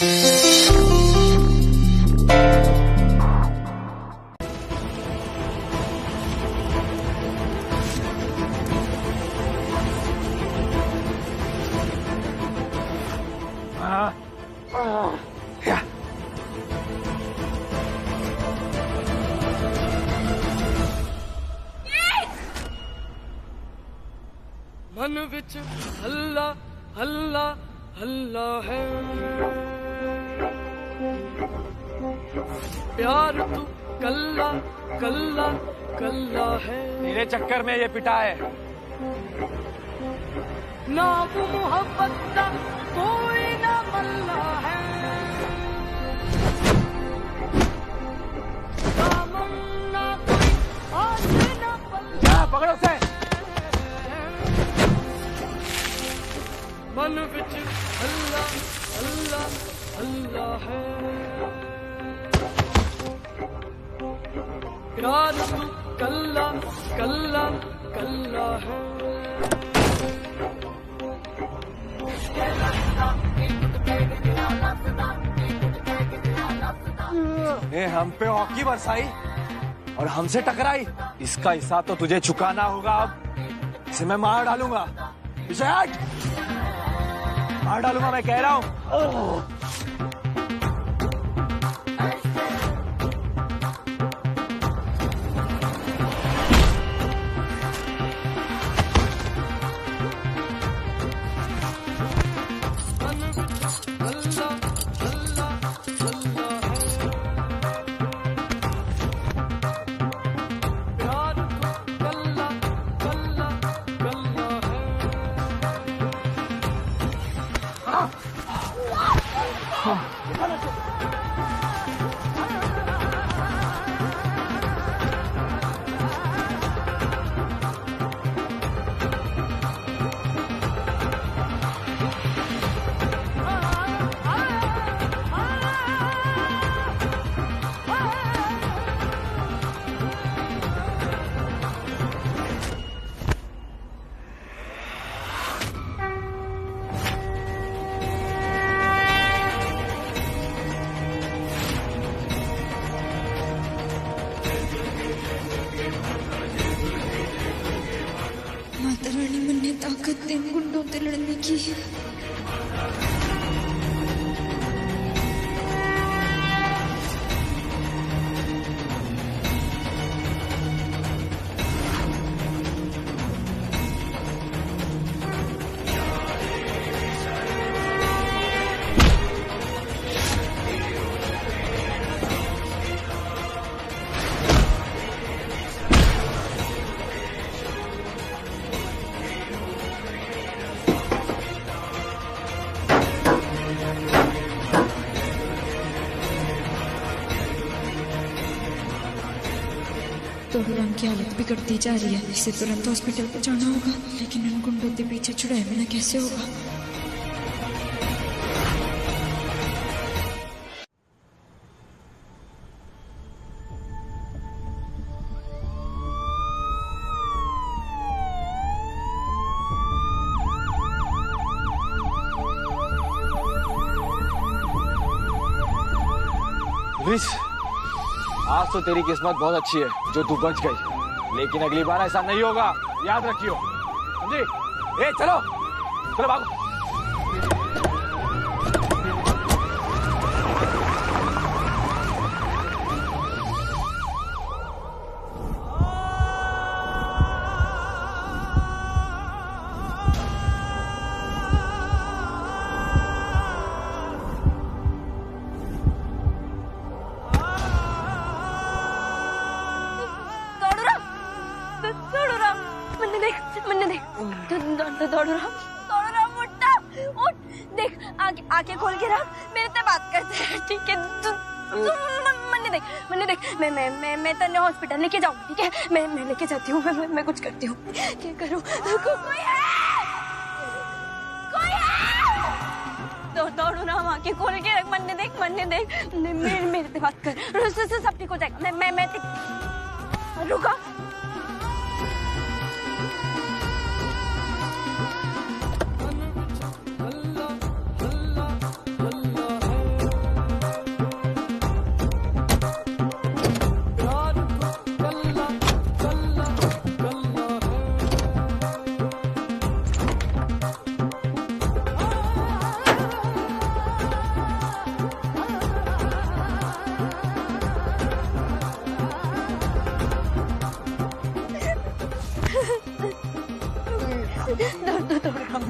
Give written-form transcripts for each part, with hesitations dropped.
मन विच हल्ला हल्ला हल्ला है, प्यार तू कल्ला कल्ला कल्ला है। तेरे चक्कर में ये पिटा है। ना वो मोहब्बत का कोई ना मल्ला है, दामन ना कोई आस ना पल्ला। पकड़ो उसे। मन विच हल्ला हल्ला हल्ला है, प्यार तू कल्ला कल्ला कल्ला है। ने हम पे हॉकी बरसाई और हमसे टकराई, इसका हिसाब तो तुझे चुकाना होगा। अब इसे मैं मार डालूंगा। पीछे हट, मार डालूंगा मैं कह रहा हूँ। माता रानी मन्ने ताकत दे गुंडों से लड़ने की। तोड़ूराम की हालत बिगड़ती जा रही है, इसे तुरंत हॉस्पिटल पहुंचाना होगा। लेकिन इन गुंडों के पीछे छुड़ाए बिना कैसे होगा? आज तो तेरी किस्मत बहुत अच्छी है जो तू बच गई, लेकिन अगली बार ऐसा नहीं होगा, याद रखियो। समझी? ए चलो चलो भागो। दौड़ूराम उठना, उठ, देख आंखें खोल के रख, मेरे से बात करते हैं, ठीक है? मन्ने देख, मैं तेरे हॉस्पिटल लेके जाऊंगी, ठीक है? मैं लेके जाती हूँ, मैं कुछ करती हूँ। क्या करूँ? कोई है? दौड़ूराम आंखें खोल के रख, मन्ने देख, मेरे से बात कर, सब ठीक हो जाएगा। मैं रुका।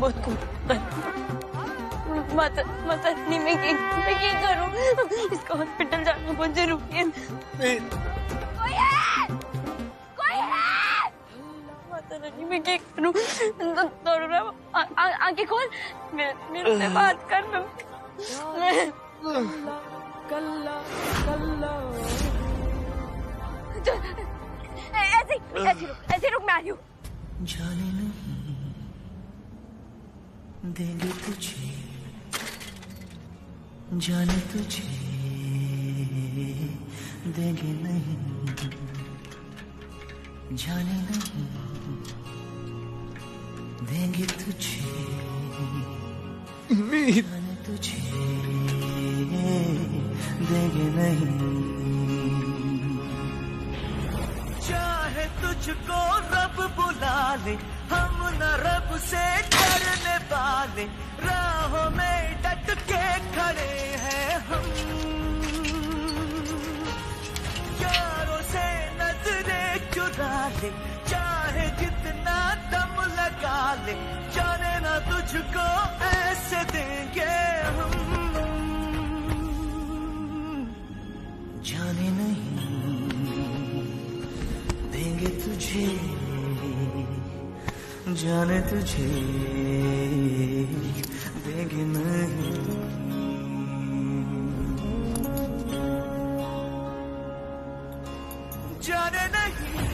बहुत माता रानी मैं क्या करूं? इसका हॉस्पिटल जाना बहुत जरूरी है। कोई है? माता रानी मैं क्या करूं? तरुणा आंखें खोल, मेरे से बात कर। ऐसे रुक, मैं आ रही हूँ। जाने नहीं देंगे तुझे, जाने तुझे देंगे नहीं, जाने नहीं देंगे तुझे, जाने तुझे देंगे नहीं। चाहे तुझको रब बुला ले, हम न रब से डरने वाले, राहों में डट के खड़े हैं हम। यारों से नजरें चुरा ले, चाहे जितना दम लगा ले, जाने ना तुझको ऐसे देंगे हम, जाने नहीं देंगे तुझे, जाने तुझे देंगे नहीं। जाने नहीं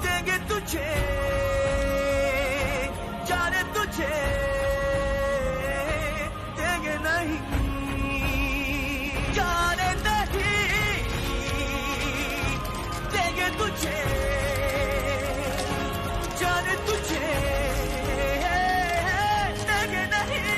देंगे तुझे, जाने तुझे देंगे नहीं, जाने नहीं देंगे तुझे, जाने तुझे देंगे नहीं।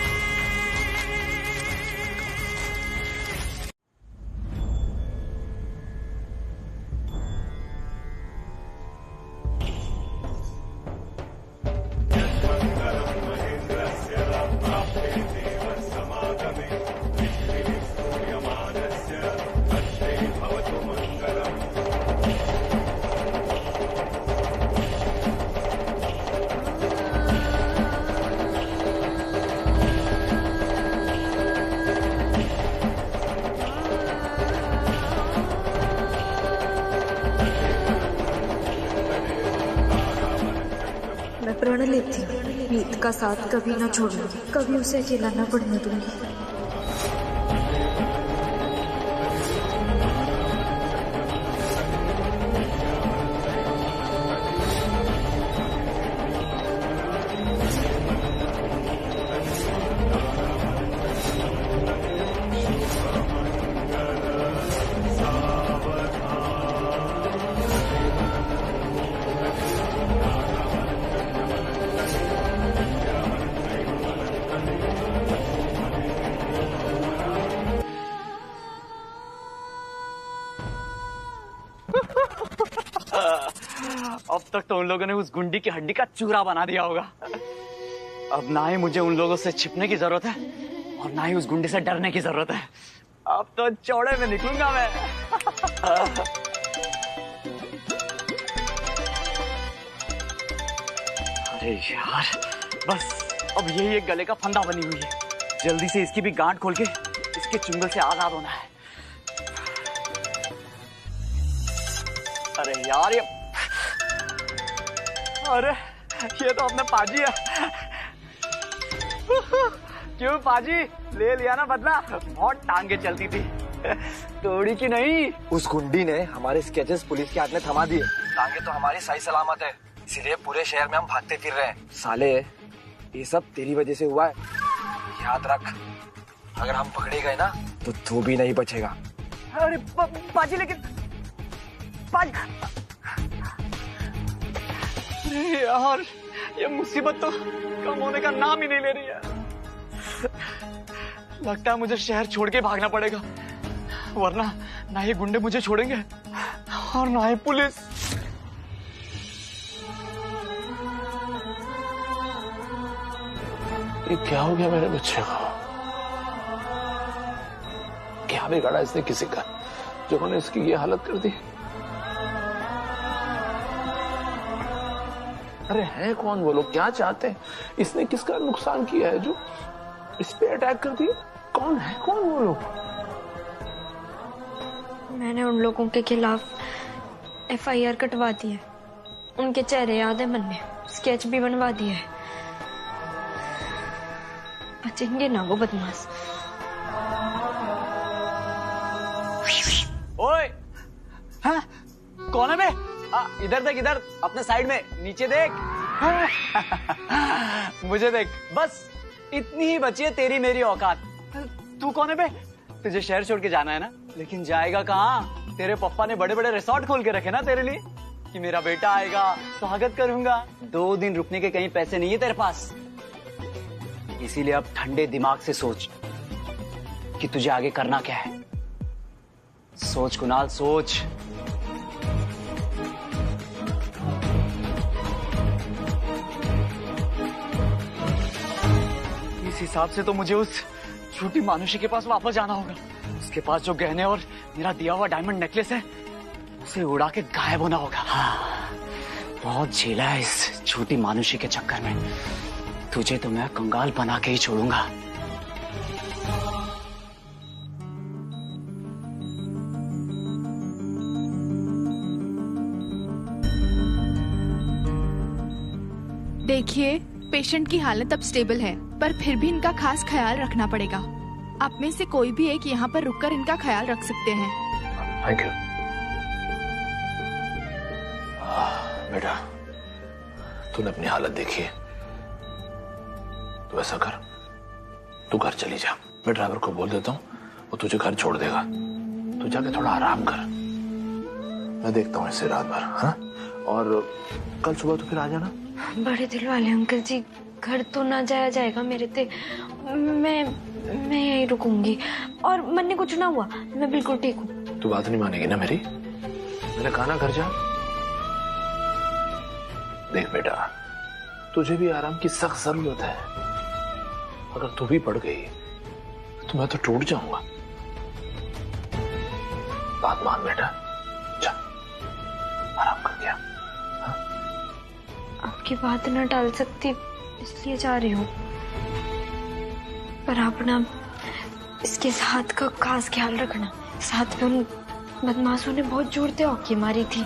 मैं प्रण लेती हूँ, मीत का साथ कभी ना छोड़ूंगी, कभी उसे अकेला न पड़ने दूंगी। अब तक तो उन लोगों ने उस गुंडी की हड्डी का चूरा बना दिया होगा। अब ना ही मुझे उन लोगों से छिपने की जरूरत है और ना ही उस गुंडी से डरने की जरूरत है। अब तो चौड़े में निकलूंगा मैं। अरे यार, बस अब यही एक गले का फंदा बनी हुई है। जल्दी से इसकी भी गांठ खोल के इसके चुंगल से आजाद होना है। अरे यार, ये तो अपने पाजी है। क्यों पाजी, ले लिया ना बदला? बहुत टांगे चलती थी, तोड़ी की नहीं। उस गुंडी ने हमारे स्केचेस पुलिस के हाथ में थमा दिए। टांगे तो हमारी सही सलामत है, इसीलिए पूरे शहर में हम भागते फिर रहे हैं। साले, ये सब तेरी वजह से हुआ है, याद रख। अगर हम पकड़े गए ना तो तू भी नहीं बचेगा। अरे पाजी, लेकिन यार, ये मुसीबत तो कम होने का नाम ही नहीं ले रही है। लगता है मुझे शहर छोड़ के भागना पड़ेगा, वरना ना ही गुंडे मुझे छोड़ेंगे और ना ही पुलिस। ये क्या हो गया मेरे बच्चे को? क्या बिगाड़ा इसने किसी का जो उन्होंने इसकी ये हालत कर दी? अरे हैं कौन वो लोग, क्या चाहते हैं? इसने किसका नुकसान किया है जो इस पे अटैक कर दिया? कौन है, कौन वो लोग? मैंने उन लोगों के खिलाफ FIR कटवा दी है। उनके चेहरे याद है मन में, स्केच भी बनवा दिया है। बचेंगे ना वो बदमाश। ओए, हाँ? कौन है बे? इधर देख, इधर अपने साइड में, नीचे देख। मुझे देख, बस इतनी ही बची है तेरी मेरी औकात। तू कौन है बे? तुझे शहर छोड़ के जाना है ना, लेकिन जाएगा कहाँ? तेरे पापा ने बड़े बड़े रिसोर्ट खोल के रखे ना तेरे लिए कि मेरा बेटा आएगा, स्वागत करूंगा। 2 दिन रुकने के कहीं पैसे नहीं है तेरे पास, इसीलिए अब ठंडे दिमाग से सोच कि तुझे आगे करना क्या है। सोच कुणाल, सोच। इस हिसाब से तो मुझे उस छोटी मानुषी के पास वापस जाना होगा। उसके पास जो गहने और मेरा दिया हुआ डायमंड नेकलेस है, उसे उड़ा के गायब होना होगा। हाँ, बहुत झेला है इस छोटी मानुषी के चक्कर में। तुझे तो मैं कंगाल बना के ही छोड़ूंगा। देखिए, पेशेंट की हालत अब स्टेबल है, पर फिर भी इनका खास ख्याल रखना पड़ेगा। आप में से कोई भी एक यहाँ पर रुककर इनका ख्याल रख सकते हैं। Thank you. बेटा, तूने अपनी हालत देखी है, तो ऐसा कर, तू घर चली जा। मैं ड्राइवर को बोल देता हूँ, वो तुझे घर छोड़ देगा। तू जाके थोड़ा आराम कर, मैं देखता हूँ इसे रात भर, है ना? और कल सुबह तो फिर आ जाना। बड़े दिल वाले अंकल जी, घर तो ना जाया जाएगा मेरे ते। मैं यहीं रुकूंगी, और मन ने कुछ ना हुआ, मैं बिल्कुल ठीक हूँ। तू बात नहीं मानेगी ना मेरी? मैंने कहा ना घर जा। देख बेटा, तुझे भी आराम की सख्त जरूरत है। अगर तू भी पड़ गई तो मैं तो टूट जाऊंगा। बात मान बेटा, जा आराम कर गया। आपकी बात न टाल सकती, इसलिए जा रही हूँ। पर आप ना इसके हाथ का खास ख्याल रखना। साथ में उन बदमाशों ने बहुत जोर से हॉकी मारी थी।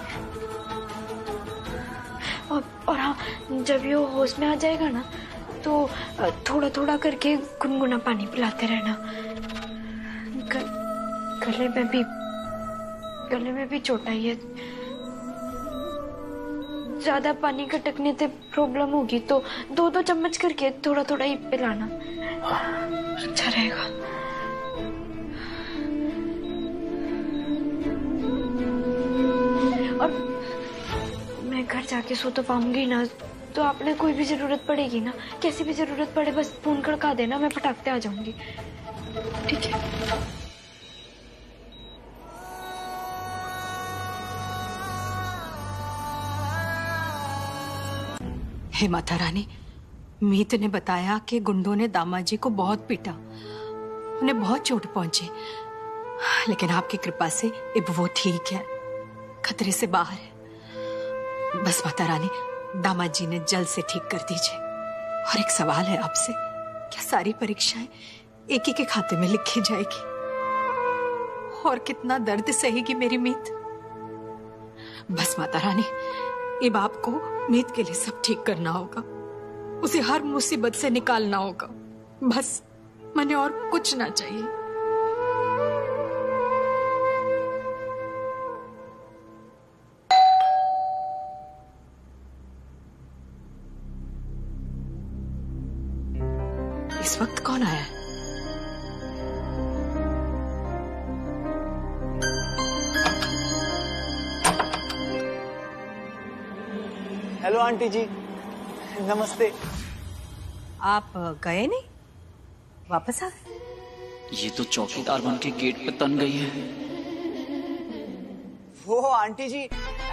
और हाँ, जब ये होश में आ जाएगा ना, तो थोड़ा थोड़ा करके गुनगुना पानी पिलाते रहना। गले में भी चोट आई है। ज्यादा पानी खटकने से प्रॉब्लम होगी, तो 2-2 चम्मच करके थोड़ा थोड़ा ही पिलाना, अच्छा रहेगा। और मैं घर जाके सो तो पाऊंगी ना, तो आपने कोई भी जरूरत पड़ेगी ना, कैसी भी जरूरत पड़े, बस फोन खड़का देना, मैं फटाकते आ जाऊंगी। ठीक है? हे माता रानी, मीत ने बताया कि गुंडों ने दामाजी को बहुत पीटा, उन्हें बहुत चोट पहुंची, लेकिन आपकी कृपा से अब वो ठीक है, खतरे से बाहर है। बस माता रानी, दामाजी ने जल्द से ठीक कर दीजिए। और एक सवाल है आपसे, क्या सारी परीक्षाएं एक ही के खाते में लिखी जाएगी? और कितना दर्द सहेगी मेरी मीत? बस माता रानी, अब आपको मीत के लिए सब ठीक करना होगा, उसे हर मुसीबत से निकालना होगा। बस मैंने और कुछ ना चाहिए। इस वक्त कौन आया है? हेलो आंटी जी, नमस्ते। आप गए नहीं, वापस आ गए? ये तो चौकीदार बन के गेट पे तन गई है। वो आंटी जी,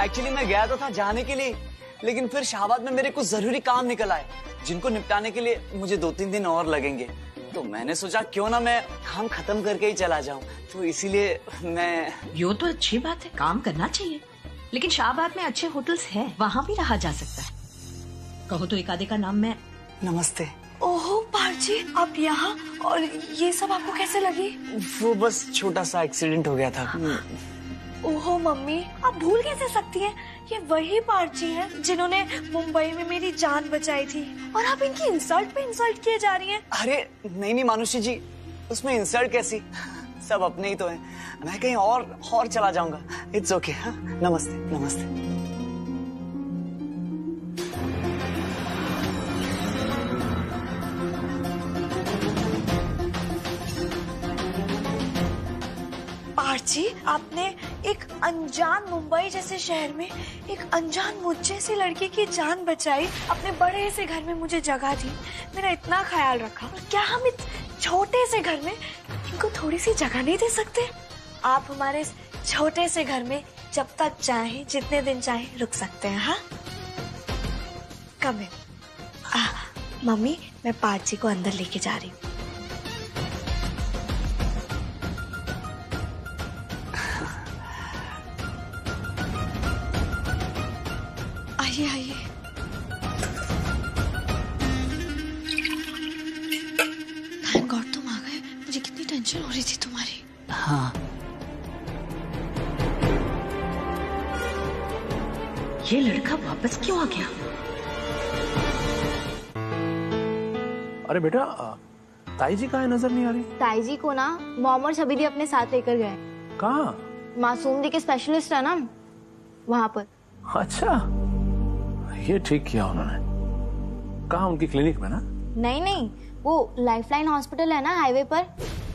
एक्चुअली मैं गया तो था जाने के लिए, लेकिन फिर शाहबाद में मेरे कुछ जरूरी काम निकल आए, जिनको निपटाने के लिए मुझे 2-3 दिन और लगेंगे। तो मैंने सोचा क्यों ना मैं काम खत्म करके ही चला जाऊं, तो इसीलिए मैं। यो तो अच्छी बात है, काम करना चाहिए, लेकिन शाहबाद में अच्छे होटल्स हैं, वहाँ भी रहा जा सकता है। कहो तो एक आधे का नाम मैं। नमस्ते। ओहो पारजी, आप यहाँ, और ये सब आपको कैसे लगी? वो बस छोटा सा एक्सीडेंट हो गया था। ओहो मम्मी, आप भूल कैसे सकती हैं? ये वही पारजी हैं जिन्होंने मुंबई में मेरी जान बचाई थी, और आप इनकी इंसल्ट पे इंसल्ट किए जा रही हैं। अरे नहीं नहीं मानुषी जी, उसमें इंसल्ट कैसी, सब अपने ही तो हैं। मैं कहीं और चला जाऊंगा। It's okay. हाँ, नमस्ते नमस्ते। पारजी, आपने एक अनजान मुंबई जैसे शहर में एक अनजान मुझ जैसी लड़की की जान बचाई, अपने बड़े से घर में मुझे जगह दी, मेरा इतना ख्याल रखा। क्या हम इस छोटे से घर में इनको थोड़ी सी जगह नहीं दे सकते? आप हमारे इस छोटे से घर में जब तक चाहे, जितने दिन चाहे रुक सकते हैं। हाँ, कम इन। मम्मी, मैं पारजी को अंदर लेके जा रही हूँ। आइए आइए। थैंक गॉड तुम आ गए, मुझे कितनी टेंशन हो रही थी तुम्हारी। हाँ, ये लड़का वापस क्यों आ गया? अरे बेटा, ताई जी कहाँ नजर नहीं आ रही? ताई जी को ना मॉम और सभी दी अपने साथ लेकर गए। कहाँ? मासूम दी के स्पेशलिस्ट है ना, वहाँ पर। अच्छा, ये ठीक किया उन्होंने। कहाँ? उनकी क्लिनिक में ना? नहीं नहीं, वो लाइफलाइन हॉस्पिटल है ना हाईवे पर,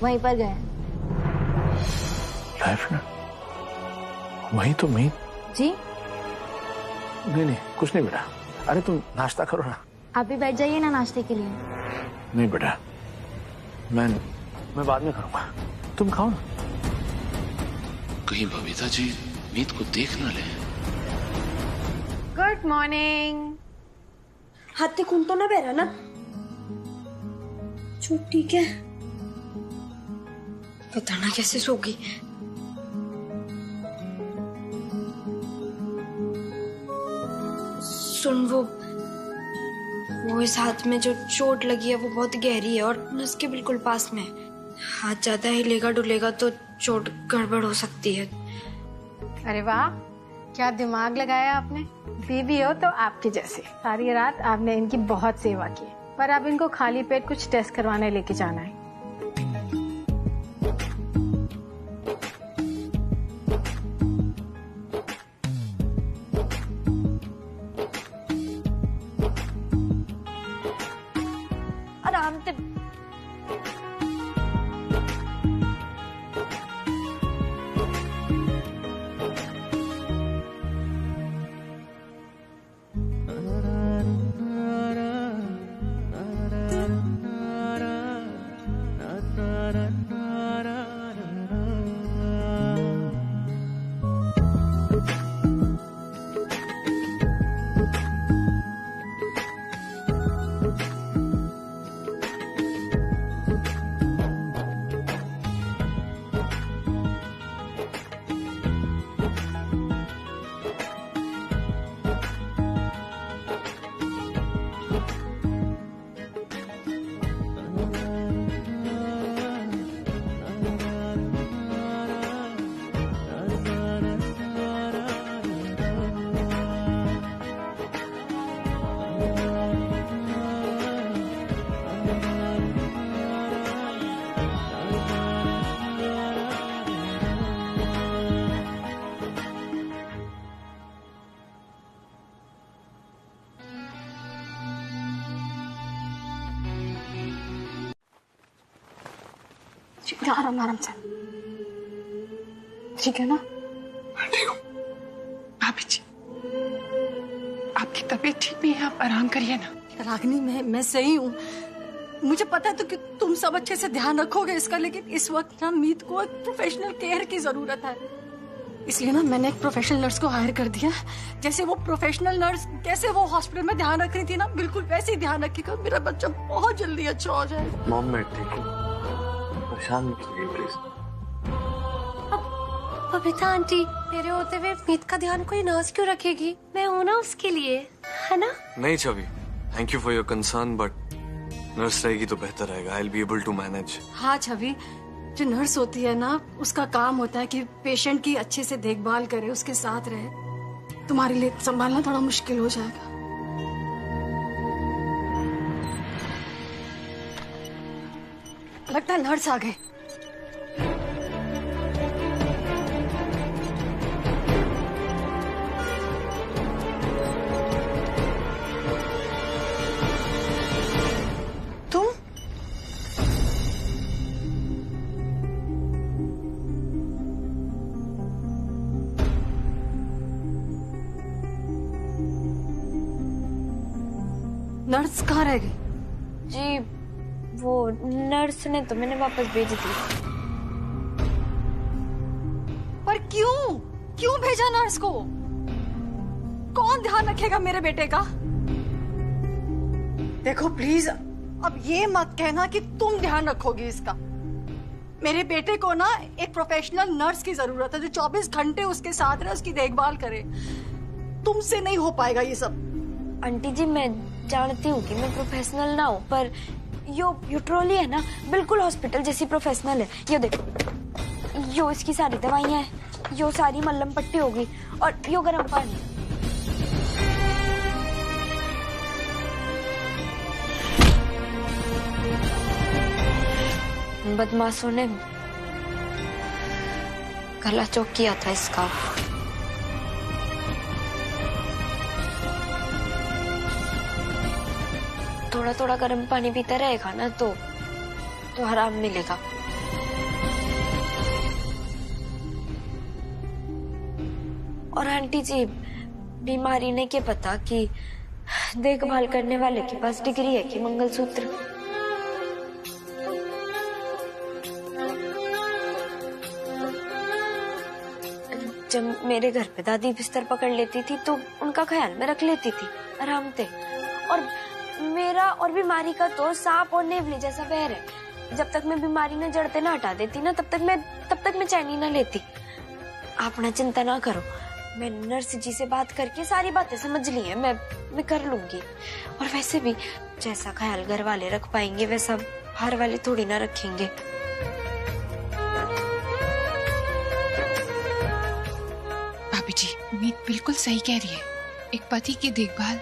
वहीं पर गए। लाइफलाइन? वहीं तो मीत जी? नहीं नहीं, कुछ नहीं बेटा। अरे तुम नाश्ता करो ना। आप भी बैठ जाइए ना नाश्ते के लिए। नहीं बेटा, मैं बाद में करूंगा, तुम खाओ ना। कहीं बबीता जी मीत को देख न ले। Good morning. हाथी खून तो ना बह रहा ना? चुप, ठीक है। पता ना कैसे सोगी। सुन, वो इस हाथ में जो चोट लगी है वो बहुत गहरी है और नस के बिल्कुल पास में है। हाथ ज्यादा हिलेगा डुलेगा तो चोट गड़बड़ हो सकती है। अरे वाह, क्या दिमाग लगाया आपने। बीवी हो तो आपकी जैसी। सारी रात आपने इनकी बहुत सेवा की, पर अब इनको खाली पेट कुछ टेस्ट करवाने लेके जाना है। आराम से। आराम से, ठीक है ना? ठीक हूँ। भाभी जी, आपकी तबीयत ठीक नहीं है, आप आराम करिए ना। रागिनी, मैं सही हूँ। मुझे पता है तो कि तुम सब अच्छे से ध्यान रखोगे इसका, लेकिन इस वक्त ना मीत को एक प्रोफेशनल केयर की जरूरत है। इसलिए ना मैंने एक प्रोफेशनल नर्स को हायर कर दिया। जैसे वो प्रोफेशनल नर्स कैसे वो हॉस्पिटल में ध्यान रख रही थी ना, बिल्कुल वैसे ही ध्यान रखेगा। मेरा बच्चा बहुत जल्दी अच्छा हो जाए। मॉम, मैं ठीक हूँ, परेशान मत होइए प्लीज। बबीता आंटी, मेरे होते हुए मीत का ध्यान कोई नर्स क्यों रखेगी? मैं हूं ना उसके लिए, है ना? नहीं Chhavi, thank you for your concern, but nurse रहेगी तो बेहतर रहेगा। I will be able to manage. हाँ छवि, जो नर्स होती है ना, उसका काम होता है कि पेशेंट की अच्छे से देखभाल करे, उसके साथ रहे। तुम्हारे लिए संभालना थोड़ा मुश्किल हो जाएगा। लगता है नर्स आ गए। नर्स कहाँ रह गई? जी वो नर्स ने तो मैंने वापस भेज दी। पर क्यों भेजा नर्स को? कौन ध्यान रखेगा मेरे बेटे का? देखो प्लीज, अब ये मत कहना कि तुम ध्यान रखोगी इसका। मेरे बेटे को ना एक प्रोफेशनल नर्स की जरूरत है जो 24 घंटे उसके साथ रहे, उसकी देखभाल करे। तुमसे नहीं हो पाएगा ये सब। आंटी जी मैं जानती हूँ कि मैं प्रोफेशनल ना हूँ, पर यो ट्रॉली है ना बिल्कुल हॉस्पिटल जैसी प्रोफेशनल है। ये देखो, यो इसकी सारी दवाइयाँ हैं, यो सारी मल्लम पट्टी होगी और यो गर्म पानी। बदमाशों ने गला चौक किया था इसका। थोड़ा थोड़ा गर्म पानी पीता रहेगा ना तो आराम मिलेगा। और आंटी जी, बीमारी ने क्या पता कि देखभाल करने वाले के पास डिग्री है कि मंगलसूत्र। जब मेरे घर पे दादी बिस्तर पकड़ लेती थी तो उनका ख्याल मैं रख लेती थी आराम से। और मेरा और बीमारी का तो सांप और नेवले जैसा बैर है। जब तक मैं बीमारी ने जड़ते ना हटा देती ना तब तक मैं चैनी ना लेती। आप ना चिंता ना करो, मैं नर्स जी से बात करके सारी बातें समझ ली है। मैं कर लूंगी। और वैसे भी जैसा ख्याल घर वाले रख पाएंगे वैसा बाहर वाले थोड़ी ना रखेंगे। भाभी जी, मीत बिल्कुल सही कह रही है। एक पति की देखभाल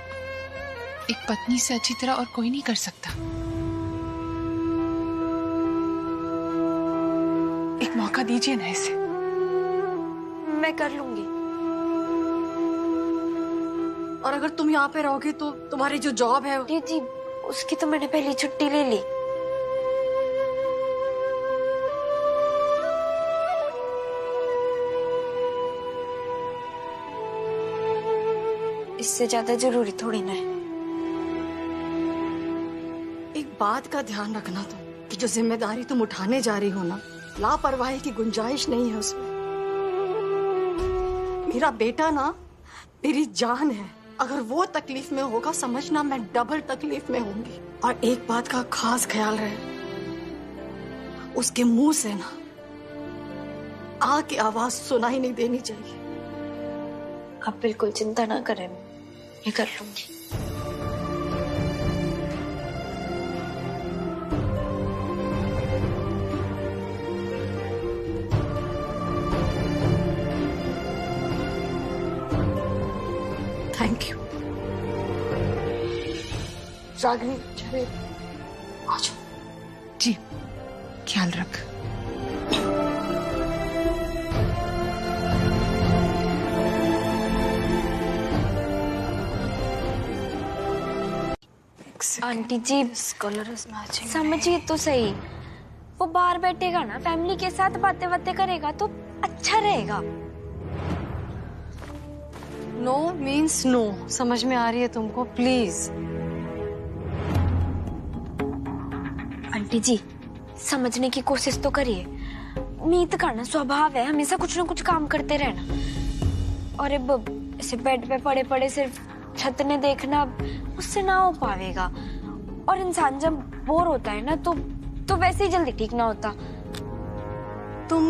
एक पत्नी से अच्छी तरह और कोई नहीं कर सकता। एक मौका दीजिए ना इसे। मैं कर लूंगी। और अगर तुम यहाँ पे रहोगे तो तुम्हारी जो जॉब है जी उसकी तो मैंने पहली छुट्टी ले ली। इससे ज्यादा जरूरी थोड़ी ना है। एक बात का ध्यान रखना तुम कि जो जिम्मेदारी तुम उठाने जा रही हो ना, लापरवाही की गुंजाइश नहीं है उसमें। मेरा बेटा ना मेरी जान है। अगर वो तकलीफ में होगा समझना मैं डबल तकलीफ में होंगी। और एक बात का खास ख्याल रहे, उसके मुंह से ना आग की आवाज सुनाई नहीं देनी चाहिए। आप बिल्कुल चिंता ना करें, मैं कर लूंगी। Thank you. रागिनी, चले आ जाओ। जी, ख्याल रख। आंटी जी समझिए तो सही, वो बाहर बैठेगा ना, फैमिली के साथ बातें बातें करेगा तो अच्छा रहेगा। नो मीन्स नो, समझ में आ रही है तुमको? प्लीज आंटी जी समझने की कोशिश तो करिए। मीत का ना स्वभाव है हमेशा कुछ ना कुछ काम करते रहना। और अब ऐसे बेड पे पड़े पड़े सिर्फ छत ने देखना, उससे ना हो पाएगा। और इंसान जब बोर होता है ना तो वैसे ही जल्दी ठीक ना होता। तुम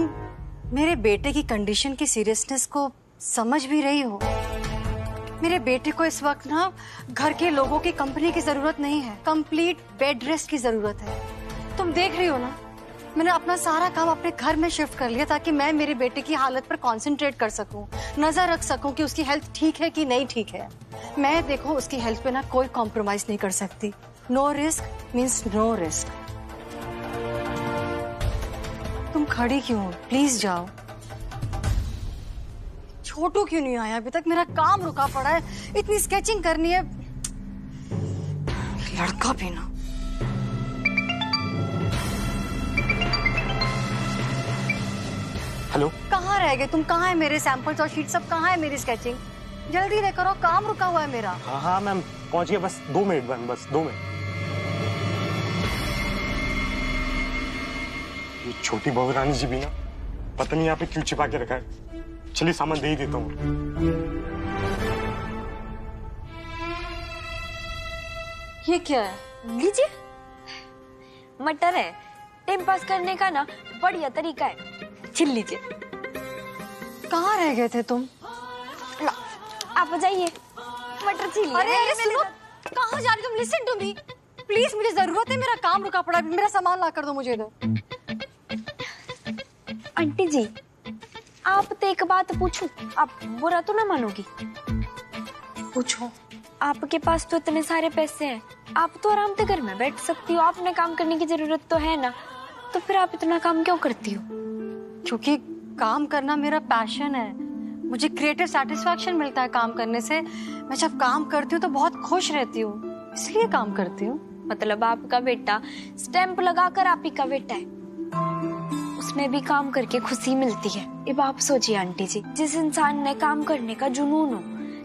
मेरे बेटे की कंडीशन की सीरियसनेस को समझ भी रही हो, मेरे बेटे को इस वक्त ना घर के लोगों की कंपनी की जरूरत नहीं है, कंप्लीट बेड रेस्ट की जरूरत है। तुम देख रही हो ना, मैंने अपना सारा काम अपने घर में शिफ्ट कर लिया ताकि मैं मेरे बेटे की हालत पर कंसंट्रेट कर सकूं, नजर रख सकूं कि उसकी हेल्थ ठीक है कि नहीं ठीक है। मैं देखो उसकी हेल्थ पे ना कोई कॉम्प्रोमाइज नहीं कर सकती। No risk means no risk. तुम खड़ी क्यों हो? प्लीज जाओ। छोटू क्यों नहीं आया अभी तक? मेरा काम रुका पड़ा है, इतनी स्केचिंग करनी है। लड़का भी ना। हेलो, कहाँ रह गए तुम? कहाँ है मेरे सैंपल्स और शीट सब? कहाँ है मेरी स्केचिंग? जल्दी ले करो, काम रुका हुआ है मेरा। हाँ हाँ मैम, पहुंच गया। बस 2 मिनट मैम, बस 2 मिनट। ये छोटी बहू रानी जी भी ना पता नहीं यहाँ पे क्यों छिपा के रखा है। चलिए सामान दे ही देता हूँ। ये क्या है? लीजिए, मटर है। टाइम पास करने का ना बढ़िया तरीका है, छिल लीजिए। कहाँ रह गए थे तुम? आप जाइए, मटर छीलिए। अरे सुनो, कहाँ जा रही तुम? लिसन टू मी प्लीज, मुझे जरूरत है, मेरा काम रुका पड़ा है। मेरा सामान ला कर दो मुझे इधर। आंटी जी, आप तो एक बात पूछूं, आप बुरा तो ना मानोगी? पूछो। आपके पास तो इतने सारे पैसे हैं, आप तो आराम से घर में बैठ सकती हो। आपने काम करने की जरूरत तो है ना, तो फिर आप इतना काम क्यों करती हो? क्योंकि काम करना मेरा पैशन है। मुझे क्रिएटिव सेटिस्फैक्शन मिलता है काम करने से। मैं जब काम करती हूँ तो बहुत खुश रहती हूँ, इसलिए काम करती हूँ। मतलब आपका बेटा स्टैंप लगाकर आप ही का बेटा है, उसमें भी काम करके खुशी मिलती है। अब आप सोचिए आंटी जी, जिस इंसान ने काम करने का जुनून हो,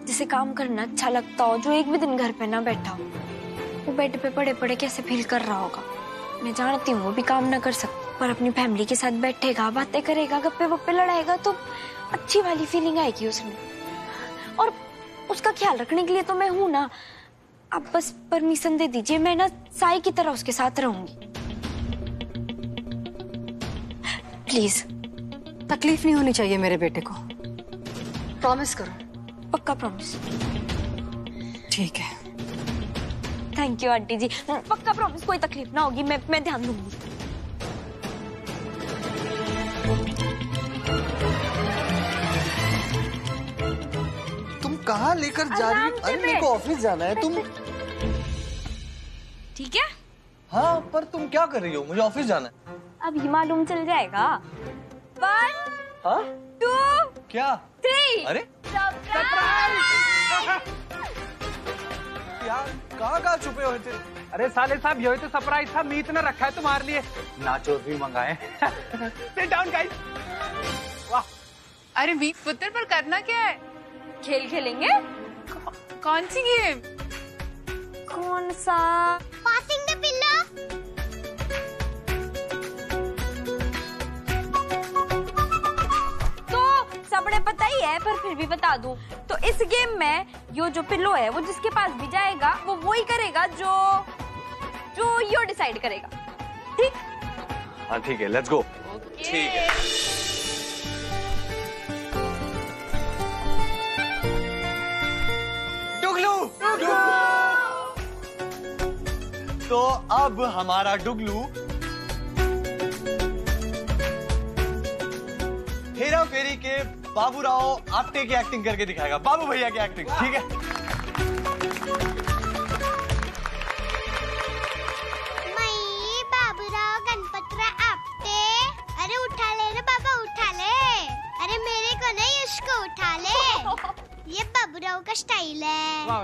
जिसे काम करना अच्छा लगता हो, जो एक भी दिन घर पे ना बैठा हो, वो बेड पे पड़े पड़े कैसे फील कर रहा होगा। मैं जानती हूँ वो भी काम ना कर सकता, पर अपनी फैमिली के साथ बैठेगा, बातें करेगा, गप्पे वप्पे लड़ाएगा तो अच्छी वाली फीलिंग आएगी उसमें। और उसका ख्याल रखने के लिए तो मैं हूँ ना। आप बस परमिशन दे दीजिए, मैं ना साई की तरह उसके साथ रहूंगी। प्लीज। तकलीफ नहीं होनी चाहिए मेरे बेटे को, प्रॉमिस करो। पक्का प्रॉमिस। ठीक है। थैंक यू आंटी जी, पक्का प्रॉमिस, कोई तकलीफ ना होगी, मैं ध्यान दूंगी। तुम कहाँ लेकर जा रही हो? अरे मेरे को ऑफिस जाना है। तुम ठीक है? हाँ, पर तुम क्या कर रही हो? मुझे ऑफिस जाना है। अभी मालूम चल जाएगा। 1 हाँ? 2 क्या? 3। अरे यार, कहाँ छुपे हुए थे? अरे साले साहब, यही तो सरप्राइज था। मीत ने रखा है तुम्हारे लिए, नाचोस भी मंगाए। Sit down guys. वाह। अरे मीत पुत्र, पर करना क्या है? खेल खेलेंगे। कौन सी गेम? कौन सा? Passing the pillow. सबने पता ही है, पर फिर भी बता दूं तो इस गेम में यो जो पिल्लो है, वो जिसके पास भी जाएगा वो ही करेगा जो यो डिसाइड करेगा। ठीक? हाँ ठीक है, लेट्स गो। ठीक है। डुगलू। तो अब हमारा डुगलू हेरा फेरी के बाबूराव आपटे की एक्टिंग करके दिखाएगा, बाबू भैया की एक्टिंग। ठीक है? मई बाबूराव गणपतराव आपटे। अरे उठा ले रे बाबा, उठा ले। अरे मेरे को नहीं, उसको उठा ले। ये बाबूराव का स्टाइल है। वाह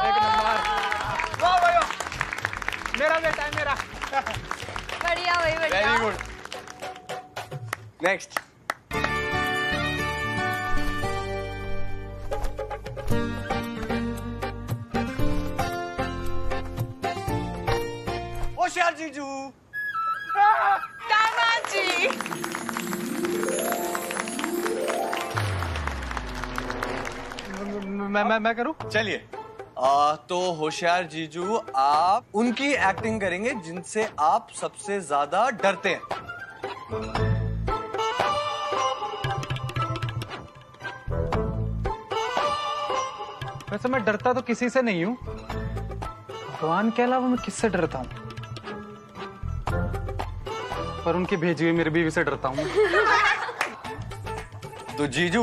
एक नंबर। वाह भाई, मेरा बेटा है मेरा। बढ़िया भाई, बढ़िया। Very good. नेक्स्ट। होशियार जीजू। दामाजी। मैं करूं? चलिए, तो होशियार जीजू, आप उनकी एक्टिंग करेंगे जिनसे आप सबसे ज्यादा डरते हैं। वैसे मैं डरता तो किसी से नहीं हूँ, भगवान के अलावा मैं किससे डरता हूँ? पर उनकी भेजी हुई मेरी बीवी से डरता हूँ। तो जीजू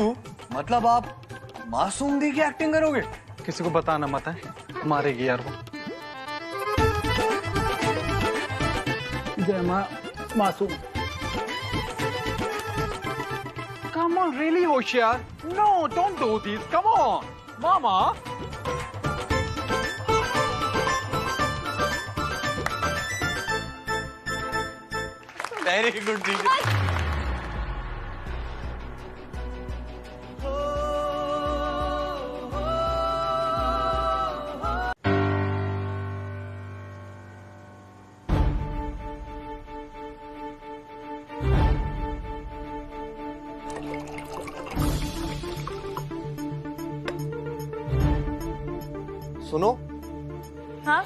मतलब आप मासूम दी की एक्टिंग करोगे? किसी को बताना मत है, मारेगी यार वो। जय मां मासूम। Come on, really, होशियार? No, don't do this. Come on, Mama. Very good, जीजू। सुनो, हाँ?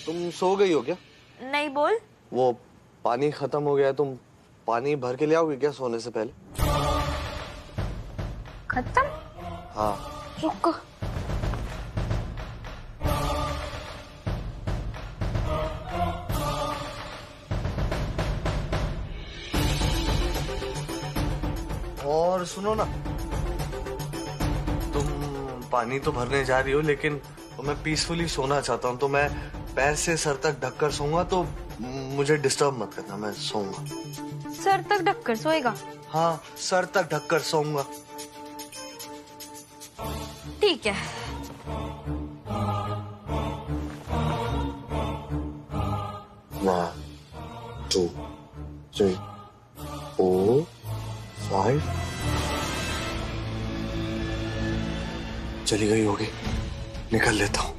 तुम सो गई हो क्या? नहीं, बोल। वो पानी खत्म हो गया है, तुम पानी भर के ले आओगे क्या सोने से पहले? खत्म? हाँ। रुको। और सुनो ना, तुम पानी तो भरने जा रही हो लेकिन तो मैं पीसफुली सोना चाहता हूँ, तो मैं पैर से सर तक ढककर सोऊंगा, तो मुझे डिस्टर्ब मत करना, मैं सोऊंगा। सर तक ढककर सोएगा? हाँ, सर तक ढककर सोऊंगा। ठीक है। One, 2, 3, 4, 5। चली गई होगी, निकल लेता हूँ।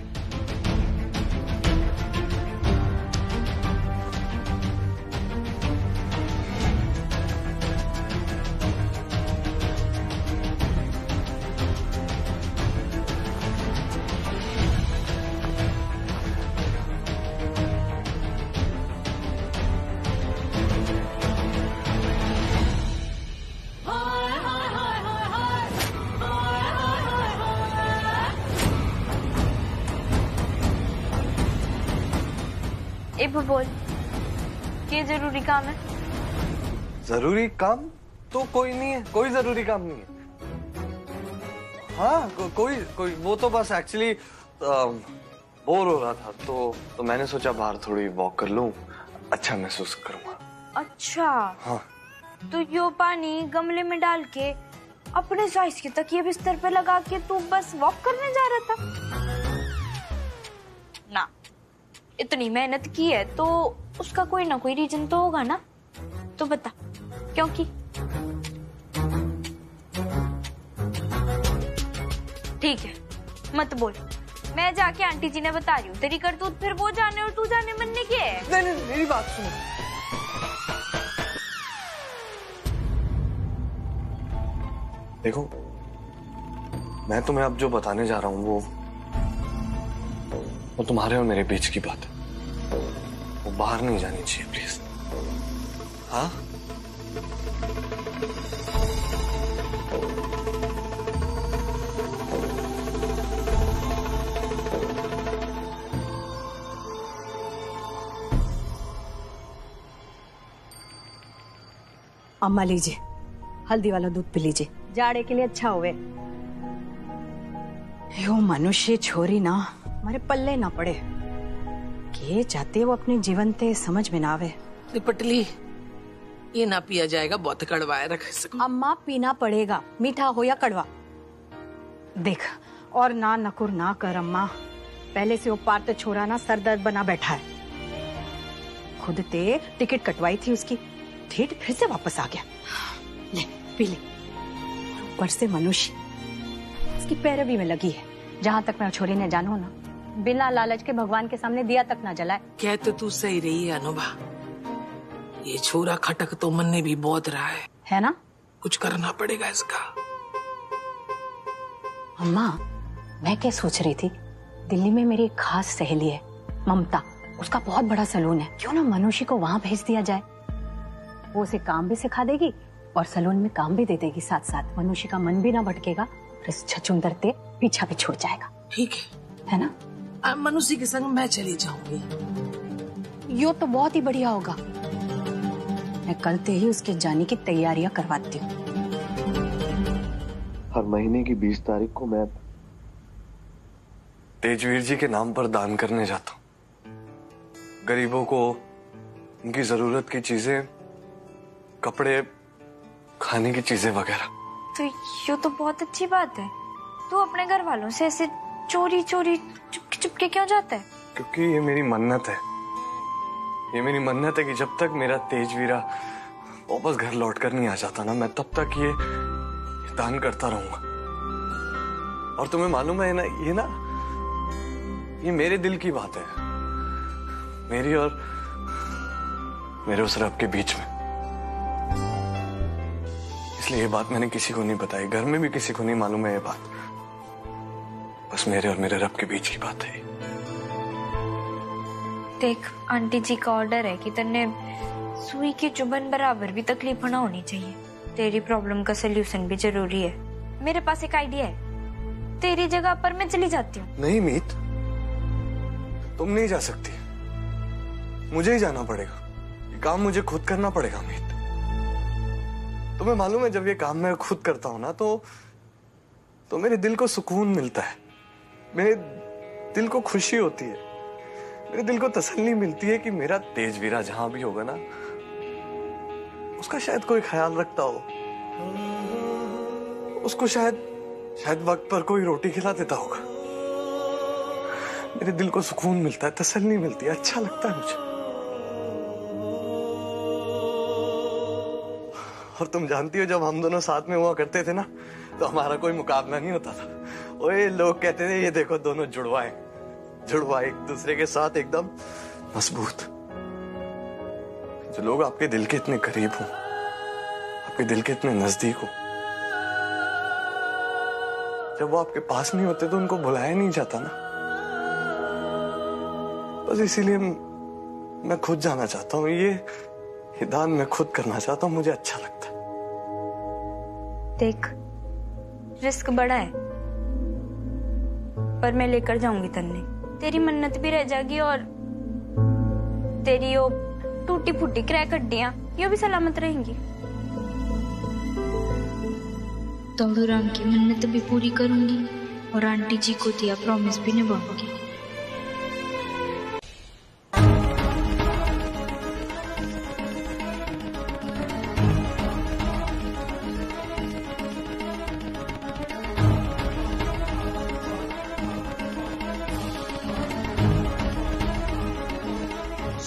अब बोल, ये जरूरी काम है? जरूरी काम तो कोई नहीं है, कोई जरूरी काम नहीं है। हाँ, कोई वो तो बस एक्चुअली बोर हो रहा था, तो मैंने सोचा बाहर थोड़ी वॉक कर लूं, अच्छा महसूस करूंगा। अच्छा। हाँ। तो यो पानी गमले में डाल के अपने साइज के तकिए बिस्तर पे लगा के तू बस वॉक करने जा रहा था? ना, इतनी मेहनत की है तो उसका कोई ना कोई रीजन तो होगा ना, तो बता क्योंकि? ठीक है, मत बोल, मैं जाके आंटी जी ने बता रही हूँ, तेरी करतूत फिर वो जाने और तू जाने मन ने क्या है? नहीं, मेरी बात सुनो। देखो, मैं तुम्हें अब जो बताने जा रहा हूँ वो तुम्हारे और मेरे बीच की बात है, वो बाहर नहीं जानी चाहिए प्लीज। हाँ? अम्मा लीजिए, हल्दी वाला दूध पी लीजिए, जाड़े के लिए अच्छा होवे। यो मनुष्य छोरी ना हमारे पल्ले ना पड़े, के जाते वो अपने जीवन ते समझ में ना आवे। पटली, ये ना पिया जाएगा, बहुत कड़वा है, रख इसको। अम्मा पीना पड़ेगा, मीठा हो या कड़वा। देख, और ना नकुर ना कर अम्मा, पहले से वो पार्ट छोरा ना सर दर्द बना बैठा है। खुद ते टिकट कटवाई थी उसकी, ठीक फिर से वापस आ गया। ले पी ले। ऊपर से मनुष्य इसकी पैरवी में लगी है। जहाँ तक मैं छोरी ने जानो ना, बिना लालच के भगवान के सामने दिया तक ना जलाए। कह तो तू सही रही है अनुभा, ये छोरा खटक तो मन ने भी बहुत रहा है ना? कुछ करना पड़ेगा इसका। अम्मा, मैं क्या सोच रही थी, दिल्ली में मेरी एक खास सहेली है ममता, उसका बहुत बड़ा सलून है, क्यों ना मनुष्य को वहां भेज दिया जाए। वो उसे काम भी सिखा देगी और सलून में काम भी दे देगी साथ साथ। मनुष्य का मन भी ना भटकेगा और इस छछूंदर ते पीछा भी छूट जाएगा। ठीक है ना? मनुष्य के संग मैं चली जाऊंगी। यो तो बहुत ही बढ़िया होगा। मैं कल से ही उसके जाने की तैयारियां करवाती हूँ। हर महीने की 20 तारीख को मैं तेजवीर जी के नाम पर दान करने जाता हूँ। गरीबों को उनकी जरूरत की चीजें, कपड़े, खाने की चीजें वगैरह। तो ये तो बहुत अच्छी बात है। तू अपने घर वालों से ऐसे चोरी चोरी चुपके चुपके क्यों जाता है? क्योंकि ये मेरी मन्नत है। ये मेरी मन्नत है कि जब तक मेरा तेजवीरा वापस घर लौट कर नहीं आ जाता ना, मैं तब तक ये दान करता रहूंगा। और तुम्हें मालूम है ना, ये मेरे दिल की बात है, मेरी और मेरे उस रब के बीच में। इसलिए ये बात मैंने किसी को नहीं बताई, घर में भी किसी को नहीं मालूम है ये बात। बस मेरे और मेरे रब के बीच की बात है। देख, आंटी जी का ऑर्डर है कि तन्ने सुई की चुभन बराबर भी तकलीफ ना होनी चाहिए। तेरी प्रॉब्लम का सलूशन भी जरूरी है। मेरे पास एक आइडिया है, तेरी जगह पर मैं चली जाती हूँ। नहीं मीत, तुम नहीं जा सकती, मुझे ही जाना पड़ेगा। ये काम मुझे खुद करना पड़ेगा मीत। तुम्हें मालूम है, जब ये काम मैं खुद करता हूं ना तो मेरे दिल को सुकून मिलता है, मेरे दिल को खुशी होती है, मेरे दिल को तसल्ली मिलती है कि मेरा तेजवीरा जहां भी होगा ना, उसका शायद कोई ख्याल रखता हो, उसको शायद वक्त पर कोई रोटी खिला देता होगा। मेरे दिल को सुकून मिलता है, तसल्ली मिलती है, अच्छा लगता है मुझे। और तुम जानती हो, जब हम दोनों साथ में हुआ करते थे ना, तो हमारा कोई मुकाबला नहीं होता था। ओए, लोग कहते थे ये देखो दोनों जुड़वा एक दूसरे के साथ एकदम मजबूत। जो लोग आपके दिल के इतने करीब हो, आपके दिल के इतने नजदीक हो, जब वो आपके पास नहीं होते तो उनको बुलाया नहीं जाता ना। बस इसीलिए मैं खुद जाना चाहता हूँ, ये दान मैं खुद करना चाहता हूँ, मुझे अच्छा लगता है। देख, रिस्क बड़ा है, पर मैं लेकर जाऊंगी तन्ने। तेरी मन्नत भी रह जाएगी और तेरी वो टूटी फूटी क्रैक हड्डियां ये भी सलामत रहेंगी। तोड़ूराम की मन्नत भी पूरी करूंगी और आंटी जी को दिया प्रॉमिस भी निभाऊंगी।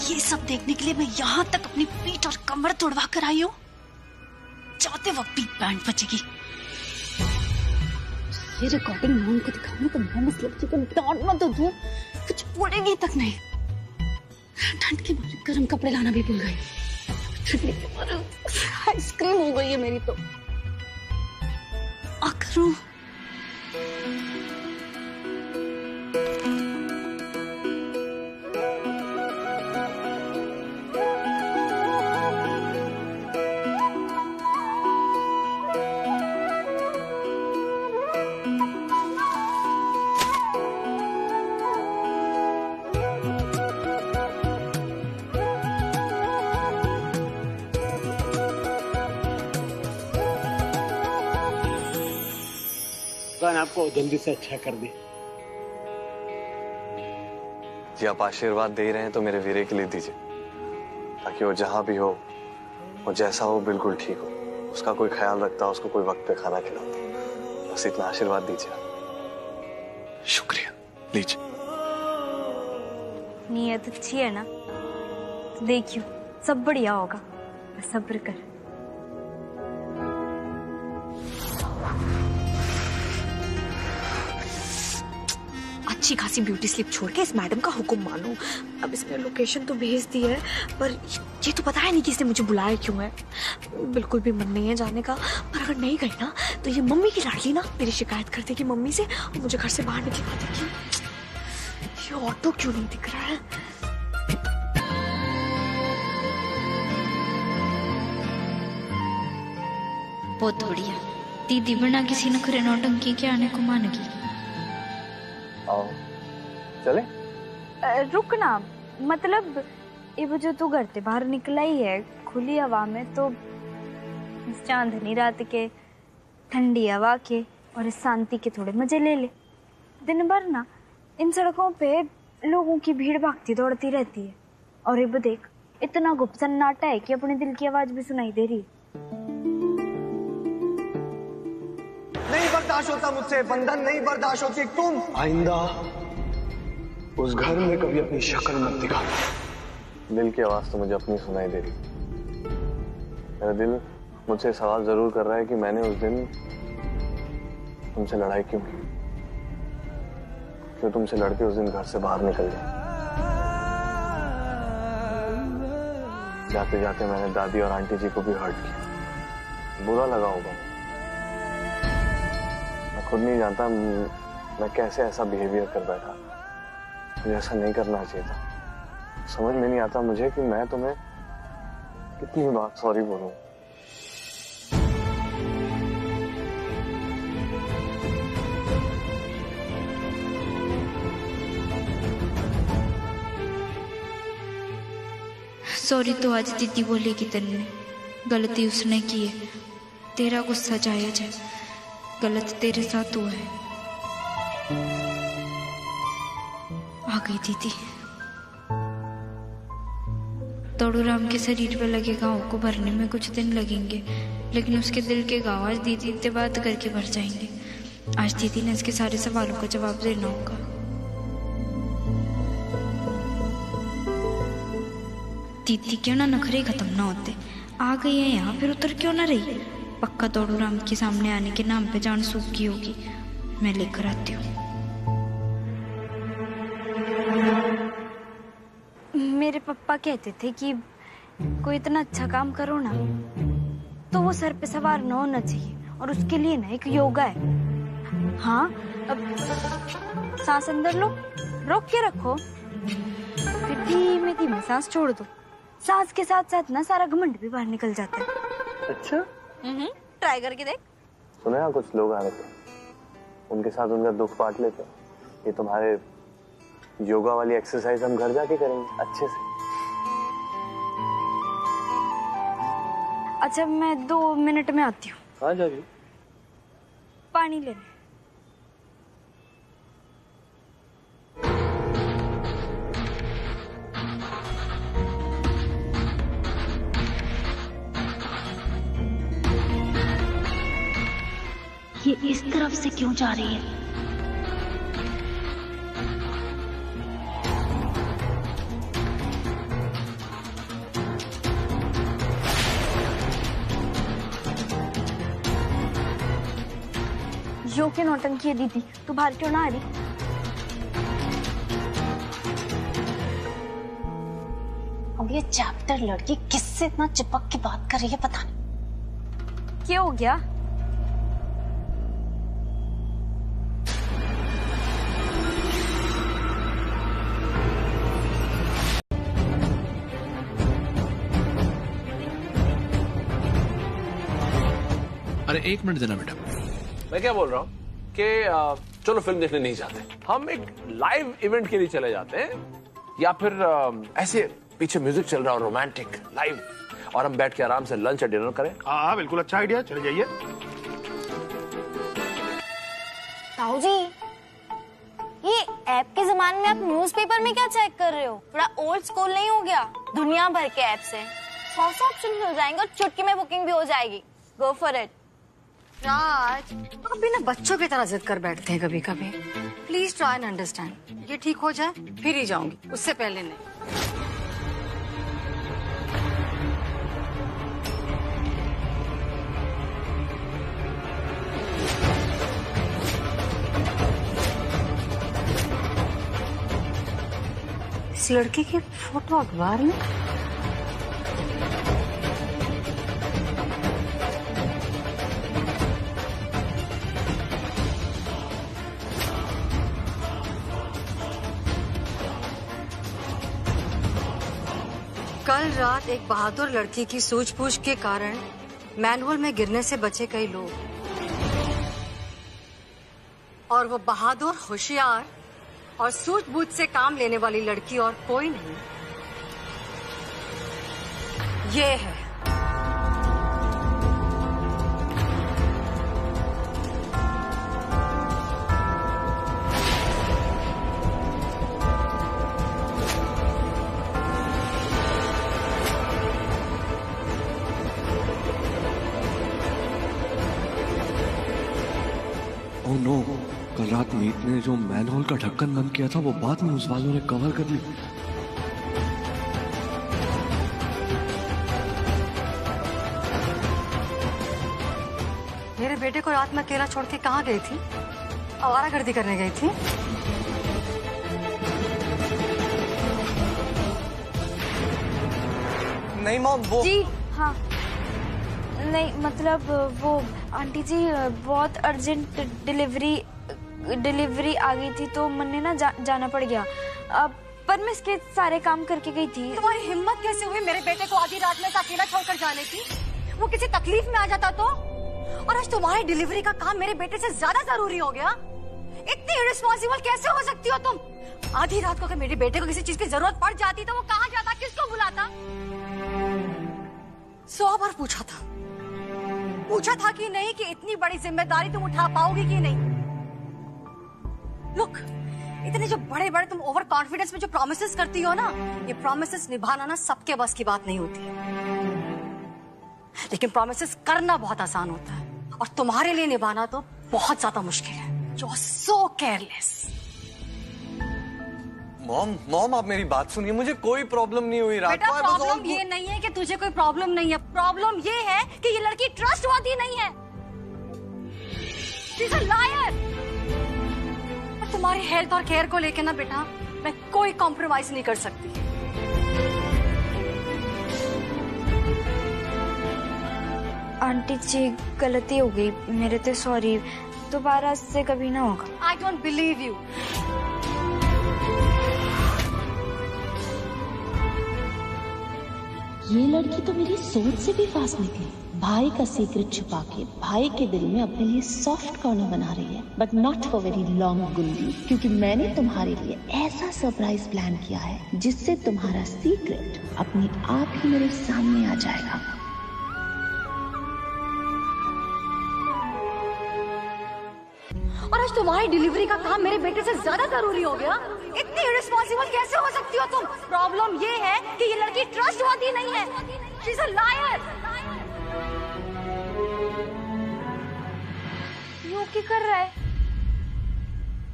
ये सब देखने के लिए मैं यहाँ तक अपनी पीठ और कमर तोड़वा कर आई हूँ। जाते वक्त भी बैंड बजेगी। ये रिकॉर्डिंग मैं उनको दिखाऊंगी तो मैं इस लड़की को डांट मत दूं, कुछ बोलेगी तक नहीं। ठंड के मारे गर्म कपड़े लाना भी भूल गई। ठंड के मारे आइसक्रीम हो गई है मेरी तो। आ करूं आपको जल्दी से अच्छा कर दे। जी आप आशीर्वाद दे रहे हैं तो मेरे वीरे के लिए दीजिए, ताकि वो जहां भी हो, वो जैसा हो, बिल्कुल ठीक हो, उसका कोई ख्याल रखता, उसको कोई वक्त पे खाना खिलाता। बस इतना आशीर्वाद दीजिए। शुक्रिया, लीजिए। नीयत अच्छी है ना, तो देखियो सब बढ़िया होगा, बस सब्र कर। अच्छी खासी ब्यूटी स्लिप छोड़ के इस मैडम का हुक्म मानो। अब इसने लोकेशन तो भेज दी है, पर ये तो पता है नहीं कि इसने मुझे बुलाया क्यों है। बिल्कुल भी मन नहीं है जाने का, पर अगर नहीं गई ना तो ये मम्मी की लाडली ना मेरी शिकायत कर देगी मम्मी से और मुझे घर से बाहर निकलवा देगी। ये ऑटो क्यों नहीं दिख रहा है? बहुत बढ़िया, दीदी बना किसी न करे नौटंकी के आने को मानेगी। आओ चले। रुक ना, मतलब ये वो जो तू घर से बाहर निकला ही है खुली हवा में, तो इस चांदनी रात के, ठंडी हवा के और इस शांति के थोड़े मजे ले ले। दिन भर ना इन सड़कों पे लोगों की भीड़ भागती दौड़ती रहती है, और ये देख इतना गुप्त सन्नाटा है कि अपने दिल की आवाज भी सुनाई दे रही है। नहीं बर्दाश्त होता मुझसे, बंधन नहीं बर्दाश्त होती। तुम आइंदा उस घर में कभी अपनी शक्ल मत दिखा। दिल की आवाज तो मुझे अपनी सुनाई दे रही। मेरा दिल मुझसे सवाल जरूर कर रहा है कि मैंने उस दिन तुमसे लड़ाई क्यों की, क्यों तुमसे लड़के उस दिन घर से बाहर निकल गए। जाते जाते मैंने दादी और आंटी जी को भी हर्ट किया। बुरा लगा होगा, मैं खुद नहीं जानता मैं कैसे ऐसा बिहेवियर कर बैठा। मुझे ऐसा नहीं करना चाहिए था। समझ में नहीं आता मुझे कि मैं तुम्हें कितनी बार सॉरी बोलूं। सॉरी तो आज दीदी बोलेगी तेने, गलती उसने की है। तेरा गुस्सा जायज है, गलत तेरे साथ हुआ है। आ गई दीदी। तोड़ूराम के शरीर पे लगे घाव को भरने में कुछ दिन लगेंगे, लेकिन उसके दिल के घाव आज दीदी से बात करके भर जाएंगे। आज दीदी ने इसके सारे सवालों का जवाब देना होगा। दीदी क्यों ना नखरे खत्म ना होते, आ गई है यहाँ फिर उतर क्यों ना रही। पक्का तोड़ूराम के सामने आने के नाम पे जान सूखी होगी। मैं लेकर आती हूँ। मेरे पापा कहते थे कि कोई इतना अच्छा काम करो ना तो वो सर पे सवार ना होना चाहिए, और उसके लिए ना एक योगा है। हाँ, अब सांस अंदर लो, रोक के रखो, फिर धीमे धीमे सांस छोड़ दो। सांस के साथ साथ ना सारा घमंड भी बाहर निकल जाता है। अच्छा, ट्राई करके देख। सुना है कुछ लोग आ रहे थे, उनके साथ उनका दुख बांट लेते। ये तुम्हारे योगा वाली एक्सरसाइज हम घर जाके करेंगे अच्छे से। अच्छा, मैं 2 मिनट में आती हूँ। कहाँ जा रही हो? पानी लेने। ये इस तरफ से क्यों जा रही है? यो के नौटंकी है दीदी, तू बाहर क्यों ना आ रही? अब ये चैप्टर लड़की किससे इतना चिपक के बात कर रही है पता नहीं। क्या हो गया? अरे 1 मिनट देना बेटा। मैं क्या बोल रहा हूँ कि चलो फिल्म देखने नहीं जाते, हम एक लाइव इवेंट के लिए चले जाते हैं, या फिर ऐसे पीछे म्यूजिक चल रहा हो रोमांटिक लाइव, और हम बैठ के आराम से लंच या डिनर करें। हाँ बिल्कुल अच्छा आइडिया, चले जाइए। ताऊ जी, ये ऐप के जमाने में आप न्यूज़पेपर में क्या चेक कर रहे हो? थोड़ा ओल्ड स्कूल नहीं हो गया? दुनिया भर के ऐप से 100 ऑप्शन मिल जाएंगे और चुटकी में बुकिंग भी हो जाएगी। Go for it. राज, आप भी ना बच्चों की तरह जिद कर बैठते हैं कभी कभी। Please try and understand. ये ठीक हो जाए फिर ही जाऊंगी, उससे पहले नहीं। इस लड़के की फोटो अखबार में। कल रात एक बहादुर लड़की की सूझबूझ के कारण मैनहोल में गिरने से बचे कई लोग, और वो बहादुर, होशियार और सूझबूझ से काम लेने वाली लड़की और कोई नहीं, ये है। ओह नो, कल रात मीत ने जो मैनहोल का ढक्कन बंद किया था वो बाद में उस वालों ने कवर कर ली। मेरे बेटे को रात में अकेला छोड़ के कहाँ गई थी? आवारागर्दी करने गई थी? नहीं मॉम, वो जी हाँ, नहीं मतलब वो आंटी जी बहुत अर्जेंट डिलीवरी आ गई थी तो मैंने ना जाना पड़ गया। पर मैं इसके सारे काम करके गई थी। तुम्हारी हिम्मत कैसे हुई मेरे बेटे को आधी रात में अकेला छोड़कर जाने की? वो किसी तकलीफ में आ जाता तो? और आज तुम्हारी डिलीवरी का काम मेरे बेटे से ज्यादा जरूरी हो गया? इतनी इररिस्पॉन्सिबल कैसे हो सकती हो तुम? आधी रात को अगर मेरे बेटे को किसी चीज की जरूरत पड़ जाती तो वो कहाँ जाता, किसको बुलाता? 100 बार पूछा था कि नहीं कि इतनी बड़ी जिम्मेदारी तुम उठा पाओगी कि नहीं। लुक, इतने जो बड़े बड़े तुम ओवर कॉन्फिडेंस में जो प्रॉमिसेस करती हो ना, ये प्रॉमिसेस निभाना ना सबके बस की बात नहीं होती, लेकिन प्रॉमिसेस करना बहुत आसान होता है और तुम्हारे लिए निभाना तो बहुत ज्यादा मुश्किल है। You are so careless. Mom आप मेरी बात सुनिए, मुझे कोई प्रॉब्लम नहीं हुई रात बेटा, को। प्रॉब्लम ये नहीं है कि तुझे कोई प्रॉब्लम नहीं है, प्रॉब्लम ये है कि ये लड़की ट्रस्टवर्दी नहीं है। She's a liar। और तुम्हारी हेल्थ और केयर को लेके ना बेटा मैं कोई कॉम्प्रोमाइज नहीं कर सकती। आंटी जी गलती हो गई मेरे से, सॉरी, दोबारा से कभी ना होगा। I don't believe you. ये लड़की तो मेरी सोच से भी फास्ट निकली। भाई का सीक्रेट छुपा के भाई के दिल में अपने लिए सॉफ्ट कॉर्नर बना रही है, but not for very long गुल्ली, क्योंकि मैंने तुम्हारे लिए ऐसा सरप्राइज प्लान किया है जिससे तुम्हारा सीक्रेट अपने आप ही मेरे सामने आ जाएगा। और आज तुम्हारी डिलीवरी का काम मेरे बेटे से ज्यादा जरूरी हो गया? इतनी इररिस्पॉन्सिबल कैसे हो सकती हो तुम? प्रॉब्लम ये है कि ये लड़की ट्रस्टवर्दी नहीं है। She's a liar। यूं क्या कर रहा है?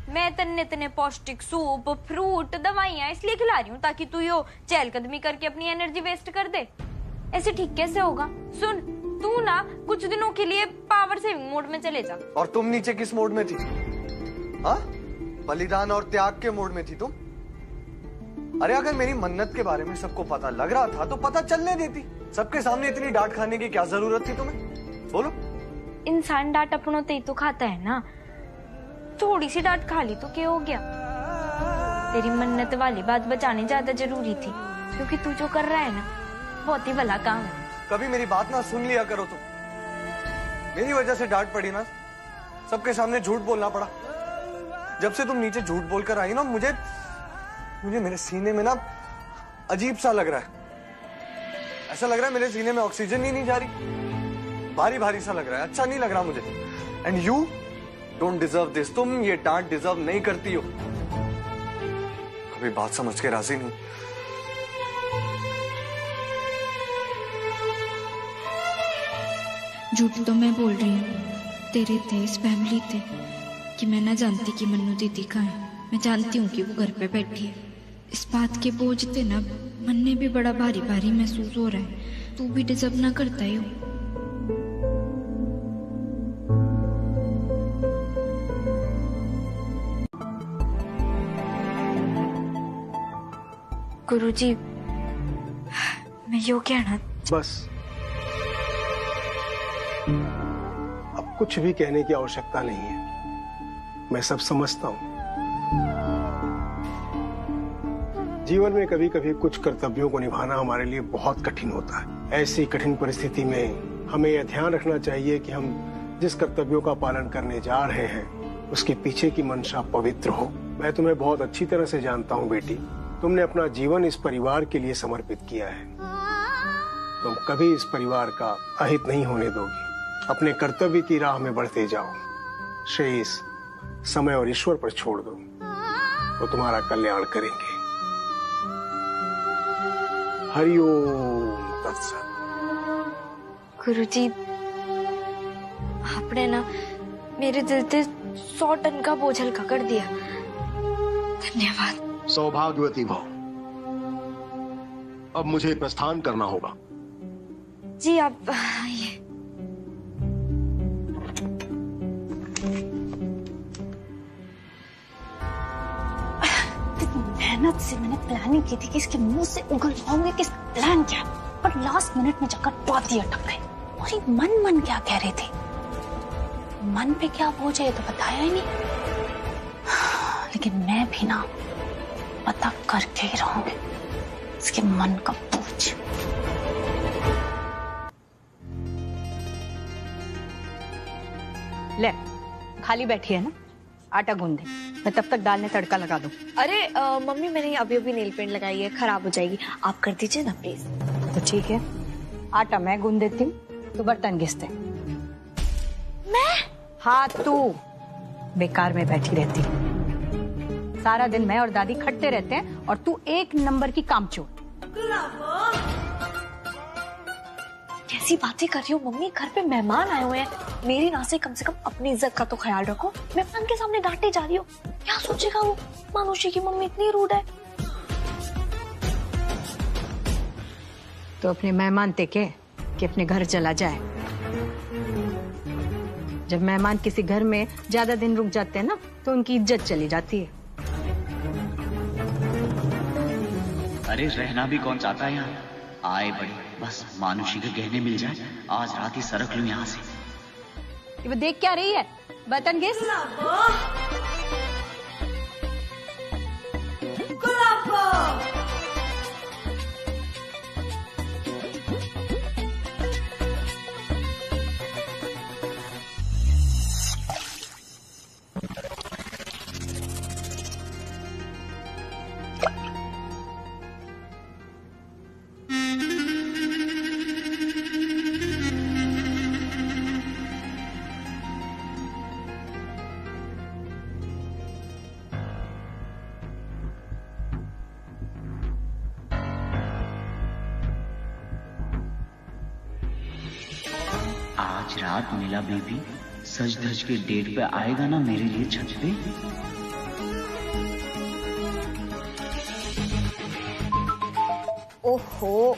मैं तन्ने पौष्टिक सूप, फ्रूट, दवाइयाँ इसलिए खिला रही हूँ ताकि तू यो चहलकदमी करके अपनी एनर्जी वेस्ट कर दे। ऐसे ठीक कैसे होगा? सुन, तू ना कुछ दिनों के लिए पावर सेविंग मोड में चले जा। और तुम नीचे किस मोड में थी? हाँ, बलिदान और त्याग के मोड में थी तुम। अरे अगर मेरी मन्नत के बारे में सबको पता लग रहा था तो पता चलने देती। सबके सामने इतनी डांट खाने की क्या जरूरत थी तुम्हें? बोलो। इंसान डांट अपनों ते ही तो खाता है ना, थोड़ी सी डांट खा ली तो क्या हो गया? तेरी मन्नत वाली बात बचानी ज्यादा जरूरी थी, क्योंकि तू जो कर रहा है ना बहुत ही भला काम है। कभी मेरी बात ना सुन लिया करो तुम। मेरी वजह से डांट पड़ी ना, सबके सामने झूठ बोलना पड़ा। जब से तुम नीचे झूठ बोलकर आई ना, मुझे मेरे सीने में ना अजीब सा लग रहा है। ऐसा लग रहा है मेरे सीने में ऑक्सीजन ही नहीं जा रही, भारी भारी सा लग रहा है। अच्छा नहीं लग रहा मुझे। And you don't deserve this. तुम ये डांट डिजर्व नहीं करती हो। कभी बात समझ के राजी नहीं। झूठ तो मैं बोल रही हूँ, तेरे थे, इस फैमिली थे, कि मैं ना जानती कि मन्नू दीदी कहाँ है। मैं जानती हूँ कि वो घर पे बैठी है। इस बात के बोझ थे ना मन में भी बड़ा भारी भारी महसूस हो रहा है। तू भी डिजर्व ना करता है। गुरुजी, मैं यो कहना बस, अब कुछ भी कहने की आवश्यकता नहीं है। मैं सब समझता हूं। जीवन में कभी कभी कुछ कर्तव्यों को निभाना हमारे लिए बहुत कठिन होता है। ऐसी कठिन परिस्थिति में हमें यह ध्यान रखना चाहिए कि हम जिस कर्तव्यों का पालन करने जा रहे हैं उसके पीछे की मंशा पवित्र हो। मैं तुम्हें बहुत अच्छी तरह से जानता हूँ बेटी, तुमने अपना जीवन इस परिवार के लिए समर्पित किया है। तुम कभी इस परिवार का अहित नहीं होने दोगी। अपने कर्तव्य की राह में बढ़ते जाओ। शेष समय और ईश्वर पर छोड़ दो, वो तुम्हारा कल्याण करेंगे। हरिओम तत्सत। गुरुजी, आपने ना मेरे दिल पे 100 टन का बोझ हल्का कर दिया। धन्यवाद। सौभाग्यवती भव। अब मुझे प्रस्थान करना होगा। जी आप आइए। मेहनत से मैंने प्लानिंग की थी कि इसके मुंह से उगलवाऊंगी कि इसका प्लान क्या, पर लास्ट मिनट में जाकर टॉप अटक गए। और ये मन क्या कह रही थी, मन पे क्या बोझ है ये तो बताया ही नहीं। लेकिन मैं भी ना पता करके ही रहूंगी इसके मन का बोझ। ले, खाली बैठी है ना, आटा गूंद दे, मैं तब तक दाल में तड़का लगा दूं। अरे मम्मी, मैंने अभी अभी नेल पेंट लगाई है, खराब हो जाएगी, आप कर दीजिए ना प्लीज। तो ठीक है, आटा मैं गूंद देती हूँ, तू बर्तन घिस दे। मैं? हाँ तू बेकार में बैठी रहती, सारा दिन मैं और दादी खटते रहते हैं और तू एक नंबर की कामचोर। कैसी बातें कर रही हो मम्मी, घर पे मेहमान आए हुए हैं, मेरी ना से कम अपनी इज्जत का तो ख्याल रखो। मेहमान के सामने डांटे जा रही हो, क्या सोचेगा वो, मानुषी की मम्मी इतनी रूड है। तो अपने मेहमान ते के कि अपने घर चला जाए। जब मेहमान किसी घर में ज्यादा दिन रुक जाते हैं ना तो उनकी इज्जत चली जाती है। अरे रहना भी कौन चाहता है यहाँ, आए बड़ी, बस मानुषी के गहने मिल जाए, आज रात ही सरक लूं यहाँ से। ये वो देख क्या रही है, बर्तन घिस। आज रात नीला बेबी सज धज के डेट पे आएगा ना मेरे लिए छत पे। ओहो,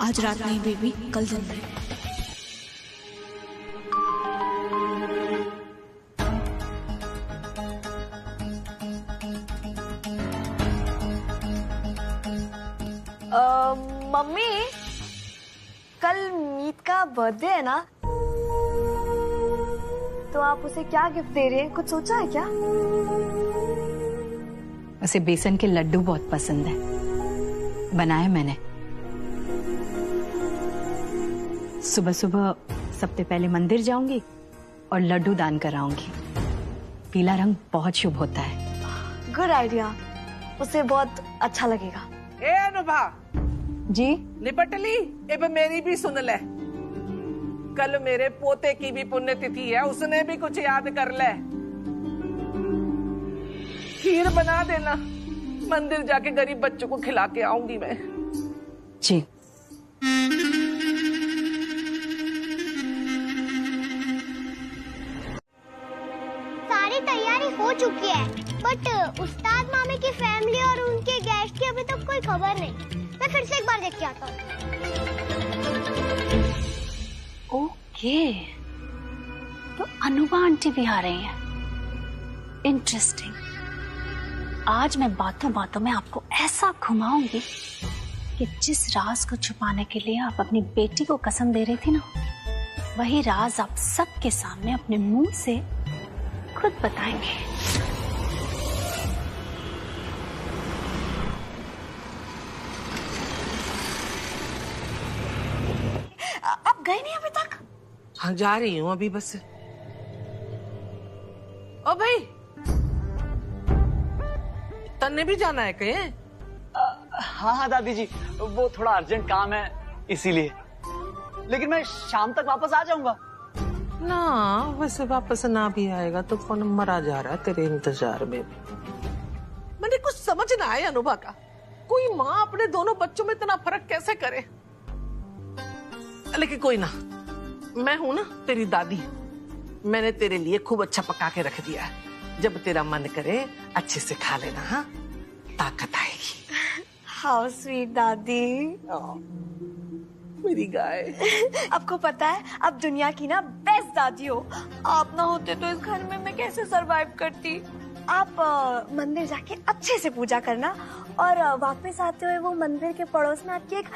आज रात नहीं बेबी, कल दिन में। मम्मी, कल मीत का बर्थडे है ना, तो आप उसे क्या गिफ्ट दे रहे हैं, कुछ सोचा है क्या? उसे बेसन के लड्डू बहुत पसंद है, बनाए मैंने। सुबह सुबह सबसे पहले मंदिर जाऊंगी और लड्डू दान कराऊंगी। पीला रंग बहुत शुभ होता है। गुड आइडिया, उसे बहुत अच्छा लगेगा। ए अनुभा जी, निपट ली? अब मेरी भी सुन ले, कल मेरे पोते की भी पुण्यतिथि है, उसने भी कुछ याद कर ले। खीर बना देना, मंदिर जाके गरीब बच्चों को खिला के आऊंगी मैं। जी। सारी तैयारी हो चुकी है, बट उस्ताद मामी की फैमिली और उनके गेस्ट की अभी तक कोई खबर नहीं। मैं फिर से एक बार देख के आता हूँ। ओके, तो अनुभा आंटी भी आ रही हैं। इंटरेस्टिंग। आज मैं बातों बातों में आपको ऐसा घुमाऊंगी कि जिस राज को छुपाने के लिए आप अपनी बेटी को कसम दे रही थी ना, वही राज आप सबके सामने अपने मुंह से खुद बताएंगे। गए नहीं अभी तक? हाँ जा रही हूँ अभी बस। ओ भाई, तन्ने भी जाना है कहीं? हाँ हाँ दादी जी, वो थोड़ा अर्जेंट काम है इसीलिए, लेकिन मैं शाम तक वापस आ जाऊंगा। ना वैसे वापस ना भी आएगा तो फोन मरा जा रहा है तेरे इंतजार में। मैंने कुछ समझ ना आया अनुभा का, कोई माँ अपने दोनों बच्चों में इतना फर्क कैसे करे। लेकिन कोई ना, मैं हूं ना तेरी दादी, मैंने तेरे लिए खूब अच्छा पका के रख दिया है। जब तेरा मन करे अच्छे से खा लेना, हाँ ताकत आएगी। हाउ स्वीट दादी। मेरी गाय। आपको पता है आप दुनिया की ना बेस्ट दादी हो। आप ना होते तो इस घर में मैं कैसे सरवाइव करती। आप मंदिर जाके अच्छे से पूजा करना और वापस आते हुए वो मंदिर के पड़ोस में आपकी एक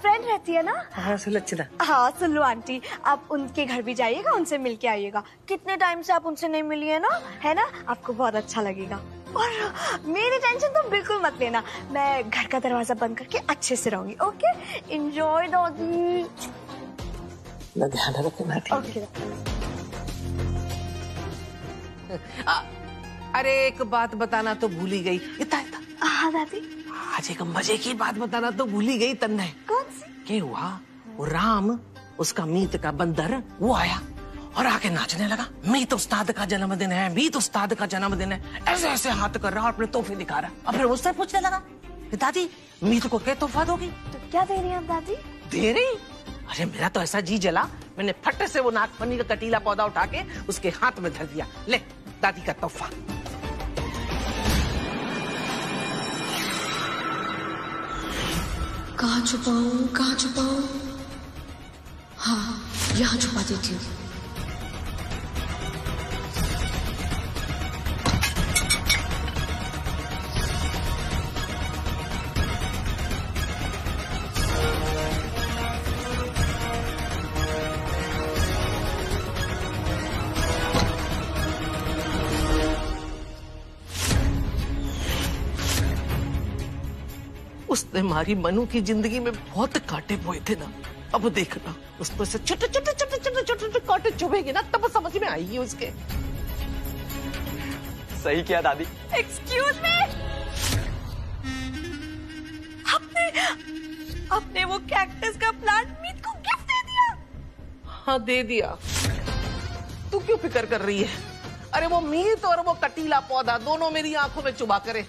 फ्रेंड रहती है ना। हाँ सुलक्षणा। हाँ सुल्लू आंटी, आप उनके घर भी जाइएगा, उनसे मिल के आइएगा। कितने टाइम से आप उनसे नहीं मिली है ना, आपको बहुत अच्छा लगेगा। और मेरी टेंशन तो बिल्कुल मत लेना, मैं घर का दरवाजा बंद करके अच्छे से रहूंगी। Okay, enjoy doggy. ना ध्यान रखना। ओके। अरे एक बात बताना तो भूल ही गई। इतना हाँ दादी। आज एक मजे की बात बताना तो भूल ही गई तन्ने। कौन सी? क्या हुआ, वो राम उसका मीत का बंदर वो आया और आके नाचने लगा। मीत उस्ताद का जन्मदिन है, मीत उस्ताद का जन्मदिन है, ऐसे ऐसे हाथ कर रहा और अपने तोहफे दिखा रहा। और फिर मुझसे पूछने लगा, दादी मीत को क्या तोहफा दोगी? तो क्या दे रही हैं आप दादी? दे रही? अरे मेरा तो ऐसा जी जला, मैंने फट से वो नागफनी का कटीला पौधा उठा के उसके हाथ में धर दिया। ले दादी का तोहफा। कहाँ छुपाऊं? हाँ, यहाँ छुपा देती हूँ। उसने हमारी मनु की जिंदगी में बहुत कांटे बोए थे ना, अब देखना उसमें से छोटे छोटे कांटे चुभेंगे ना, तब समझ में आएगी उसके। सही किया दादी। एक्सक्यूज मी, आपने वो कैक्टस का प्लांट मीत को गिफ्ट दे दिया? हाँ दे दिया। तू क्यों फिक्र कर रही है? अरे वो मीत और वो कटीला पौधा दोनों मेरी आंखों में चुभा करे,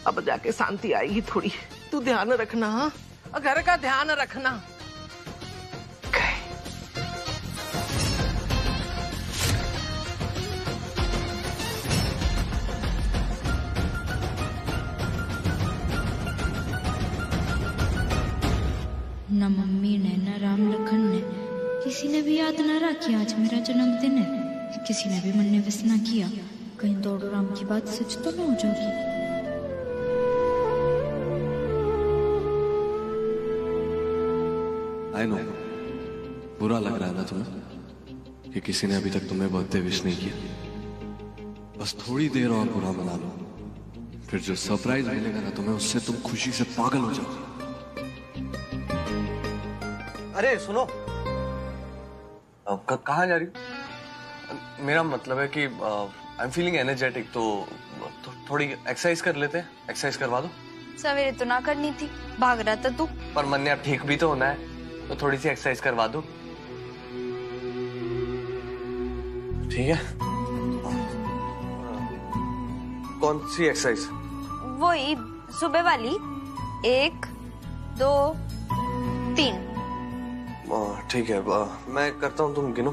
अब जाके शांति आएगी थोड़ी। तू ध्यान रखना, हाँ घर का ध्यान रखना। न मम्मी ने न राम लखन ने किसी ने भी याद न रखी आज मेरा जन्मदिन है। किसी ने भी मन ने विश न किया, कहीं दौड़ो राम की बात सच तो न हो जाएगी। आई नो, बुरा लग रहा है ना तुम्हें कि किसी ने अभी तक तुम्हें बर्थडे विश नहीं किया। बस थोड़ी देर और बुरा मना लो, फिर जो सरप्राइज मिलेगा ना तुम्हें, उससे तुम खुशी से पागल हो जाओ। अरे सुनो, अब कहाँ जा रही हो? मेरा मतलब है कि आई एम फीलिंग एनर्जेटिक, तो थोड़ी एक्सरसाइज कर लेते हैं। एक्सरसाइज करवा दो। सवेरे तो ना करनी थी, भाग रहा था तू। पर मन ने अब ठीक भी तो होना है, तो थोड़ी सी एक्सरसाइज करवा दो। ठीक है? कौन सी एक्सरसाइज? वही सुबह वाली, 1 2 3। ठीक है, मैं करता हूँ, तुम गिनो।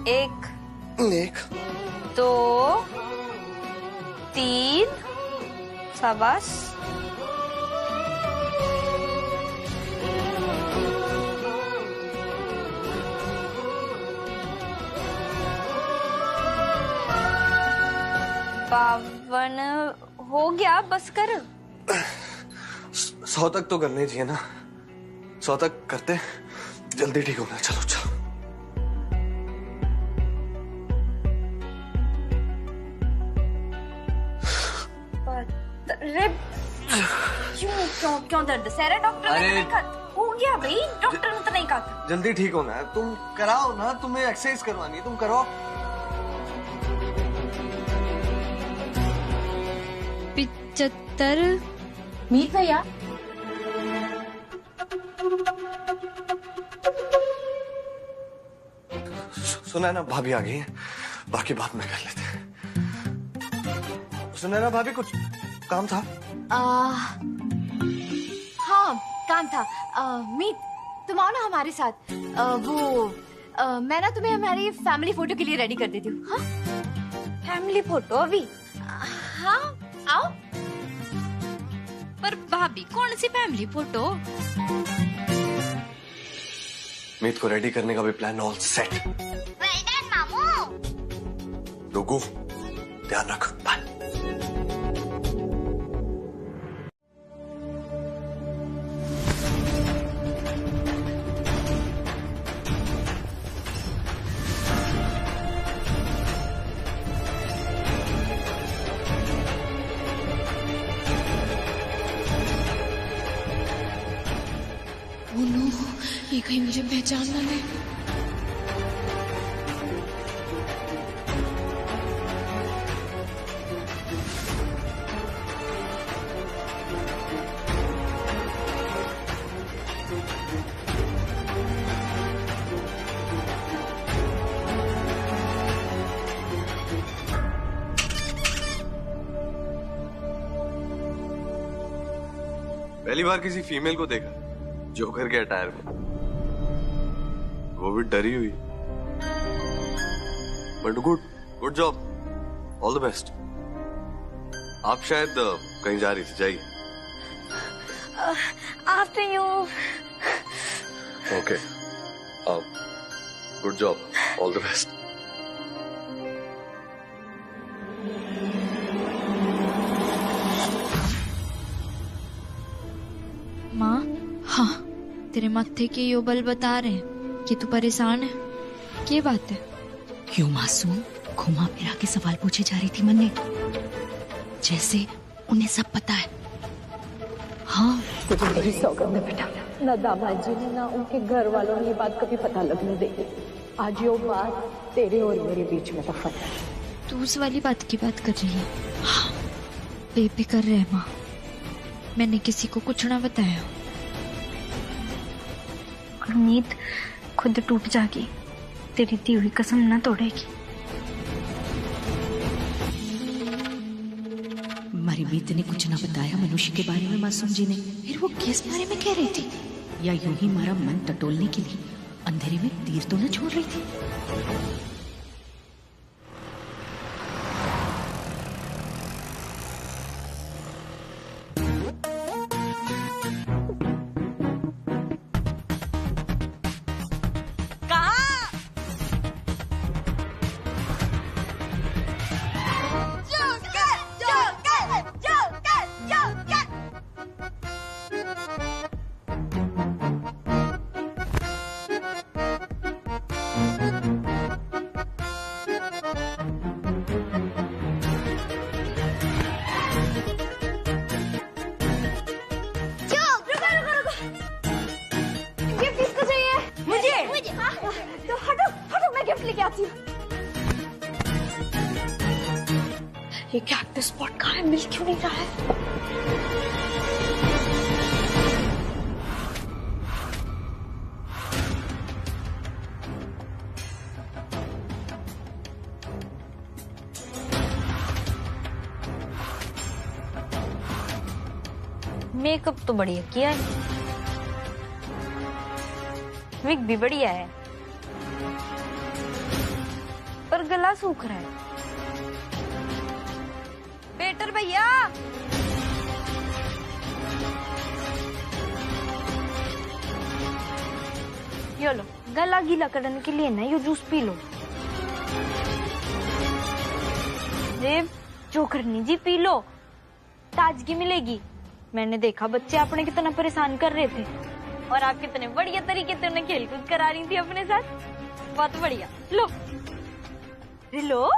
1 2 3, शाबाश। बावन हो गया, बस कर। 100 तक तो करने चाहिए ना, 100 तक करते जल्दी ठीक होना। चलो चलो। क्यों दर्द सारा डॉक्टर ने नहीं कहा हो गया भाई, डॉक्टर ने तो नहीं कहा। जल्दी ठीक होना है, तुम कराओ ना, तुम्हें एक्सरसाइज करवानी है, तुम करो। 75 मीत भैया, सुना ना भाभी आ गई है, बाकी बात में कर लेते हैं। सुना ना भाभी, कुछ काम था? हाँ काम था। मीत तुम आओ ना हमारे साथ। मैं ना तुम्हें हमारी फैमिली फोटो के लिए रेडी कर देती हूँ। हाँ फैमिली फोटो अभी? हाँ आओ। पर भाभी कौन सी फैमिली फोटो? मीत को रेडी करने का भी प्लान ऑल सेट। मामू डोगू ध्यान रख, बाय। ये कहीं मुझे पहचान ना ले। पहली बार किसी फीमेल को देखा जोकर के अटायर में, वो भी डरी हुई। But good job, all the best. आप शायद कहीं जा रही थी, जाइए। After you. Okay, good job, all the best. माँ, हाँ तेरे माथे के यो बल बता रहे हैं कि तू परेशान है। क्या बात है? क्यों मासूम घुमा फिरा के सवाल पूछे जा रही थी मन्ने, जैसे उन्हें सब पता है। हाँ तुझे मेरी सौगंध है बेटा, ना दामाद जी ने ना उनके घर वालों ने ये बात कभी पता लगने देगी। आज ये बात तेरे और मेरे बीच में दफन है। तू उस वाली बात की बात कर रही है? हाँ बेफिक्र रह माँ, मैंने किसी को कुछ ना बताया। उम्मीद खुद टूट जाएगी, तेरी दी हुई कसम न तोड़ेगी। हमारी मीत ने कुछ ना बताया मनुष्य के बारे में मासूम जी ने। फिर वो किस बारे में कह रही थी? या यूं ही हमारा मन टटोलने के लिए अंधेरे में तीर तो न छोड़ रही थी? ये कैक्टस स्पॉट कहाँ है? मिल क्यों नहीं रहा है? मेकअप तो बढ़िया किया है, विग भी बढ़िया है, पर गला सूख रहा है। बेटर भैया, यो लो, गला गीला करने के लिए ना यो जूस पी लो। देव जो करनी जी पी लो, ताजगी मिलेगी। मैंने देखा बच्चे अपने कितना परेशान कर रहे थे और आप कितने बढ़िया तरीके से उन्हें खेलकूद करा रही थी अपने साथ। बहुत बढ़िया। लो लो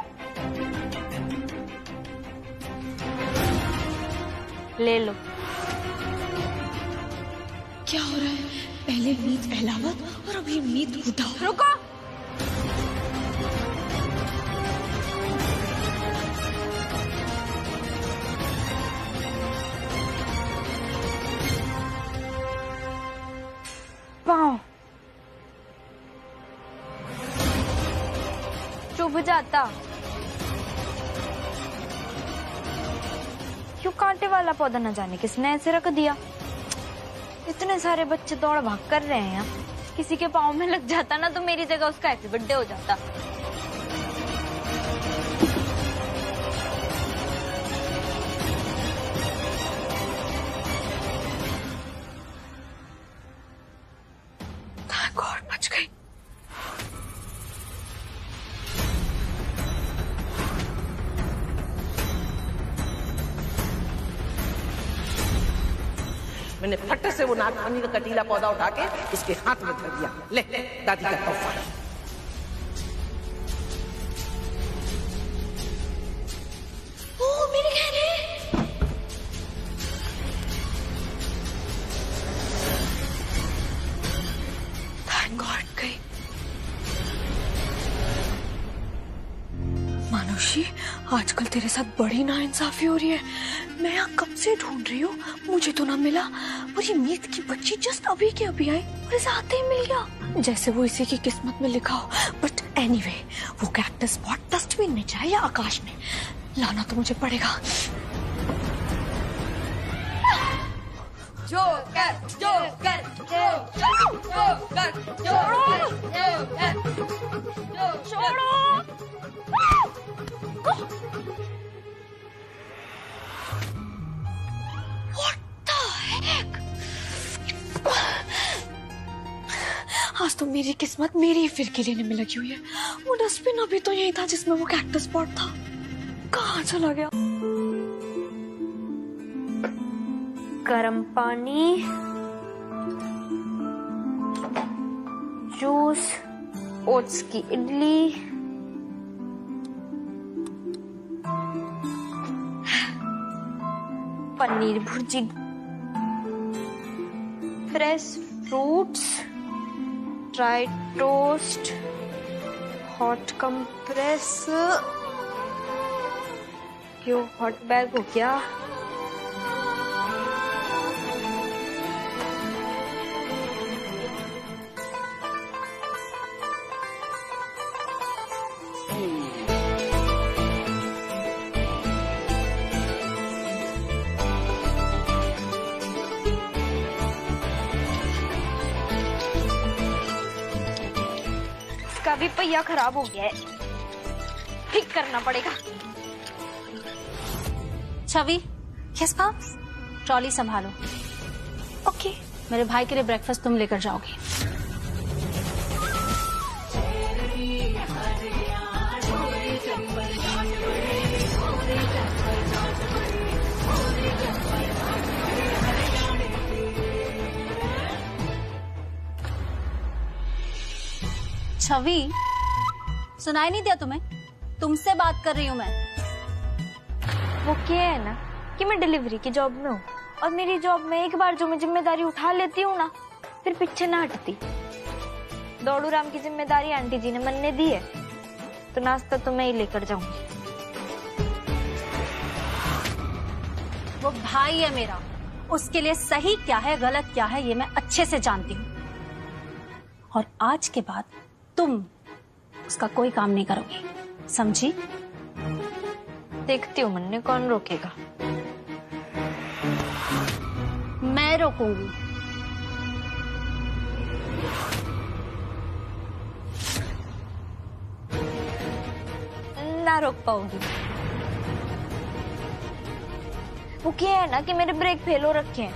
ले लो। क्या हो रहा है? पहले मीत अहलावत और अभी मीत हुडा। रुको। पाँव चुभ जाता। क्यों कांटे वाला पौधा न जाने किसने ऐसे रख दिया? इतने सारे बच्चे दौड़ भाग कर रहे हैं, किसी के पाँव में लग जाता ना तो मेरी जगह उसका ऐसे बर्थडे हो जाता। गॉड, बच गई। मैंने फट से वो नागफनी का कटीला पौधा उठा के उसके हाथ में धर दिया। ले दादी का तोहफा। ओ मेरे गहने। थैंक गॉड गई। मानुषी, आजकल तेरे साथ बड़ी नाइंसाफी हो रही है। मैं यहाँ कब से ढूंढ रही हूँ, मुझे तो ना मिला। और ये मीत की बच्ची जस्ट अभी के अभी आई और इसे आते ही मिल गया, जैसे वो इसी की किस्मत में लिखा हो। बट एनीवे, वो कैक्टस पॉट डस्टबिन में जाए या आकाश में, लाना तो मुझे पड़ेगा। जोकर, जोकर, जोकर, जोकर, छोड़ो। आज तो मेरी किस्मत मेरी ही फिरकी लेने में लगी हुई है। वो डस्टबिन अभी तो यही था जिसमें वो कैक्टस पॉट था, कहाँ चला गया? गरम पानी, जूस, ओट्स की idli, paneer bhurji, fresh fruits, dry toast, hot compress. क्यों हॉट बैग हो क्या? भी पहिया खराब हो गया है, ठीक करना पड़ेगा। छवि, यस मैम, ट्रॉली संभालो। ओके। मेरे भाई के लिए ब्रेकफास्ट तुम लेकर जाओगी। छवि, सुनाई नहीं दिया तुम्हें? तुमसे बात कर रही हूँ मैं। वो क्या है ना कि मैं डिलीवरी की जॉब में हूँ, और मेरी जॉब में एक बार जो मैं जिम्मेदारी उठा लेती हूँ ना, फिर पीछे ना हटती। दौड़ू राम की जिम्मेदारी आंटी जी ने मन ने दी है, तो नाश्ता तो मैं ही लेकर जाऊंगी। वो भाई है मेरा, उसके लिए सही क्या है गलत क्या है ये मैं अच्छे से जानती हूँ, और आज के बाद तुम उसका कोई काम नहीं करोगे, समझी? देखती हूँ मन्ने, कौन रोकेगा? मैं रोकूंगी। ना रोक पाऊंगी। वो क्या है ना कि मेरे ब्रेक फेल हो रखे हैं,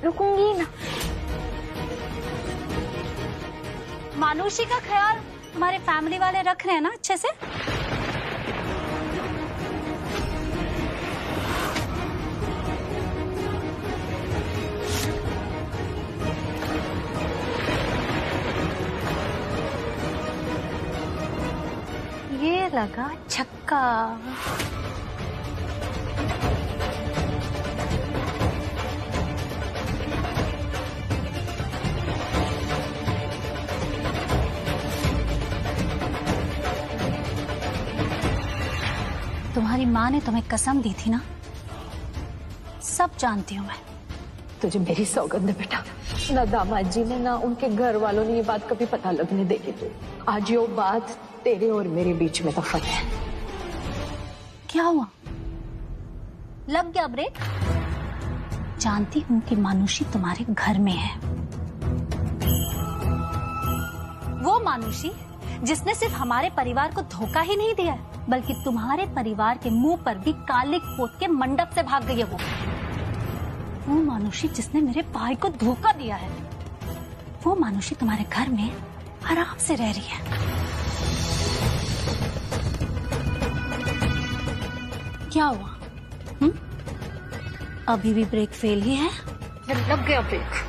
रुकूंगी ना। मानुषी का ख्याल हमारे फैमिली वाले रख रहे हैं ना अच्छे से? ये लगा छक्का। तुम्हारी माँ ने तुम्हें कसम दी थी ना, सब जानती हूँ मैं। तुझे मेरी सौगंध है बेटा, ना दामाद जी ने ना उनके घर वालों ने ये बात कभी पता लगने देगी। तू आज ये बात तेरे और मेरे बीच में दफन है। क्या हुआ? लग गया ब्रेक? जानती हूँ कि मानुषी तुम्हारे घर में है। वो मानुषी जिसने सिर्फ हमारे परिवार को धोखा ही नहीं दिया है, बल्कि तुम्हारे परिवार के मुंह पर भी कालिक पोत के मंडप से भाग गई है। वो मानुषी जिसने मेरे भाई को धोखा दिया है, वो मानुषी तुम्हारे घर में आराम से रह रही है। क्या हुआ? अभी भी ब्रेक फेल ही है? लग गया ब्रेक।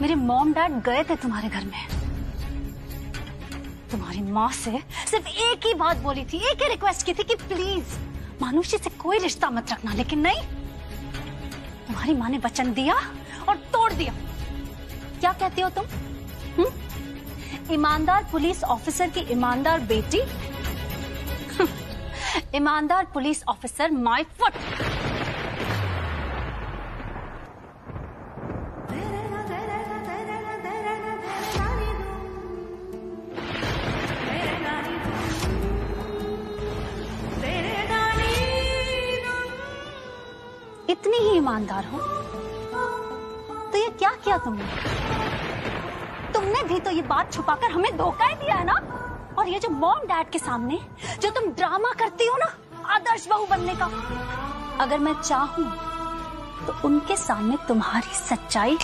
मेरे मॉम डैड गए थे तुम्हारे घर में। तुम्हारी माँ से सिर्फ एक ही बात बोली थी, एक ही रिक्वेस्ट की थी कि प्लीज मानुषी से कोई रिश्ता मत रखना, लेकिन नहीं, तुम्हारी माँ ने वचन दिया और तोड़ दिया। क्या कहती हो तुम? ईमानदार पुलिस ऑफिसर की ईमानदार बेटी, ईमानदार पुलिस ऑफिसर माय फुट। इतनी ही ईमानदार हो तो ये क्या किया तुमने? तुमने भी तो ये बात छुपाकर हमें धोखा ही दिया है ना। और ये जो मॉम डैड के सामने जो तुम ड्रामा करती हो ना, आदर्श बहू बनने का, अगर मैं चाहूं तो उनके सामने तुम्हारी सच्चाई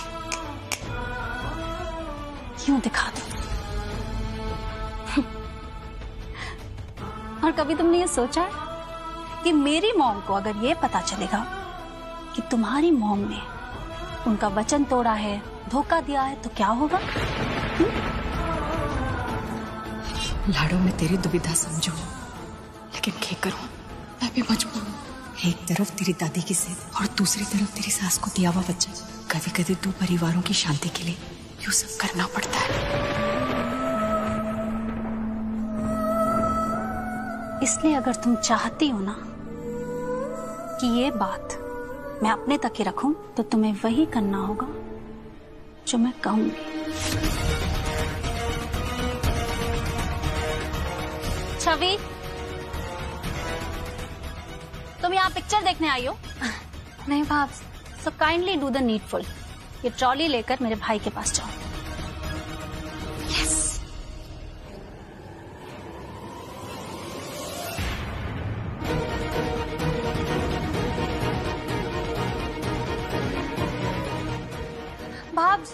क्यों दिखा दूं? और कभी तुमने ये सोचा है कि मेरी मॉम को अगर ये पता चलेगा कि तुम्हारी मॉम ने उनका वचन तोड़ा है, धोखा दिया है, तो क्या होगा? लाडो में तेरी दुविधा समझो, लेकिन क्या करूं, मैं भी मजबूर हूं। एक तरफ तेरी दादी की सेहत और दूसरी तरफ तेरी सास को दिया हुआ बच्चा। कभी कभी दो परिवारों की शांति के लिए यूं सब करना पड़ता है। इसलिए अगर तुम चाहती हो ना कि ये बात मैं अपने तक ही रखूं, तो तुम्हें वही करना होगा जो मैं कहूंगी। छवि, तुम यहाँ पिक्चर देखने आई हो? नहीं भाभ। So kindly do the needful. ये ट्रॉली लेकर मेरे भाई के पास जाओ। यस। भाभ,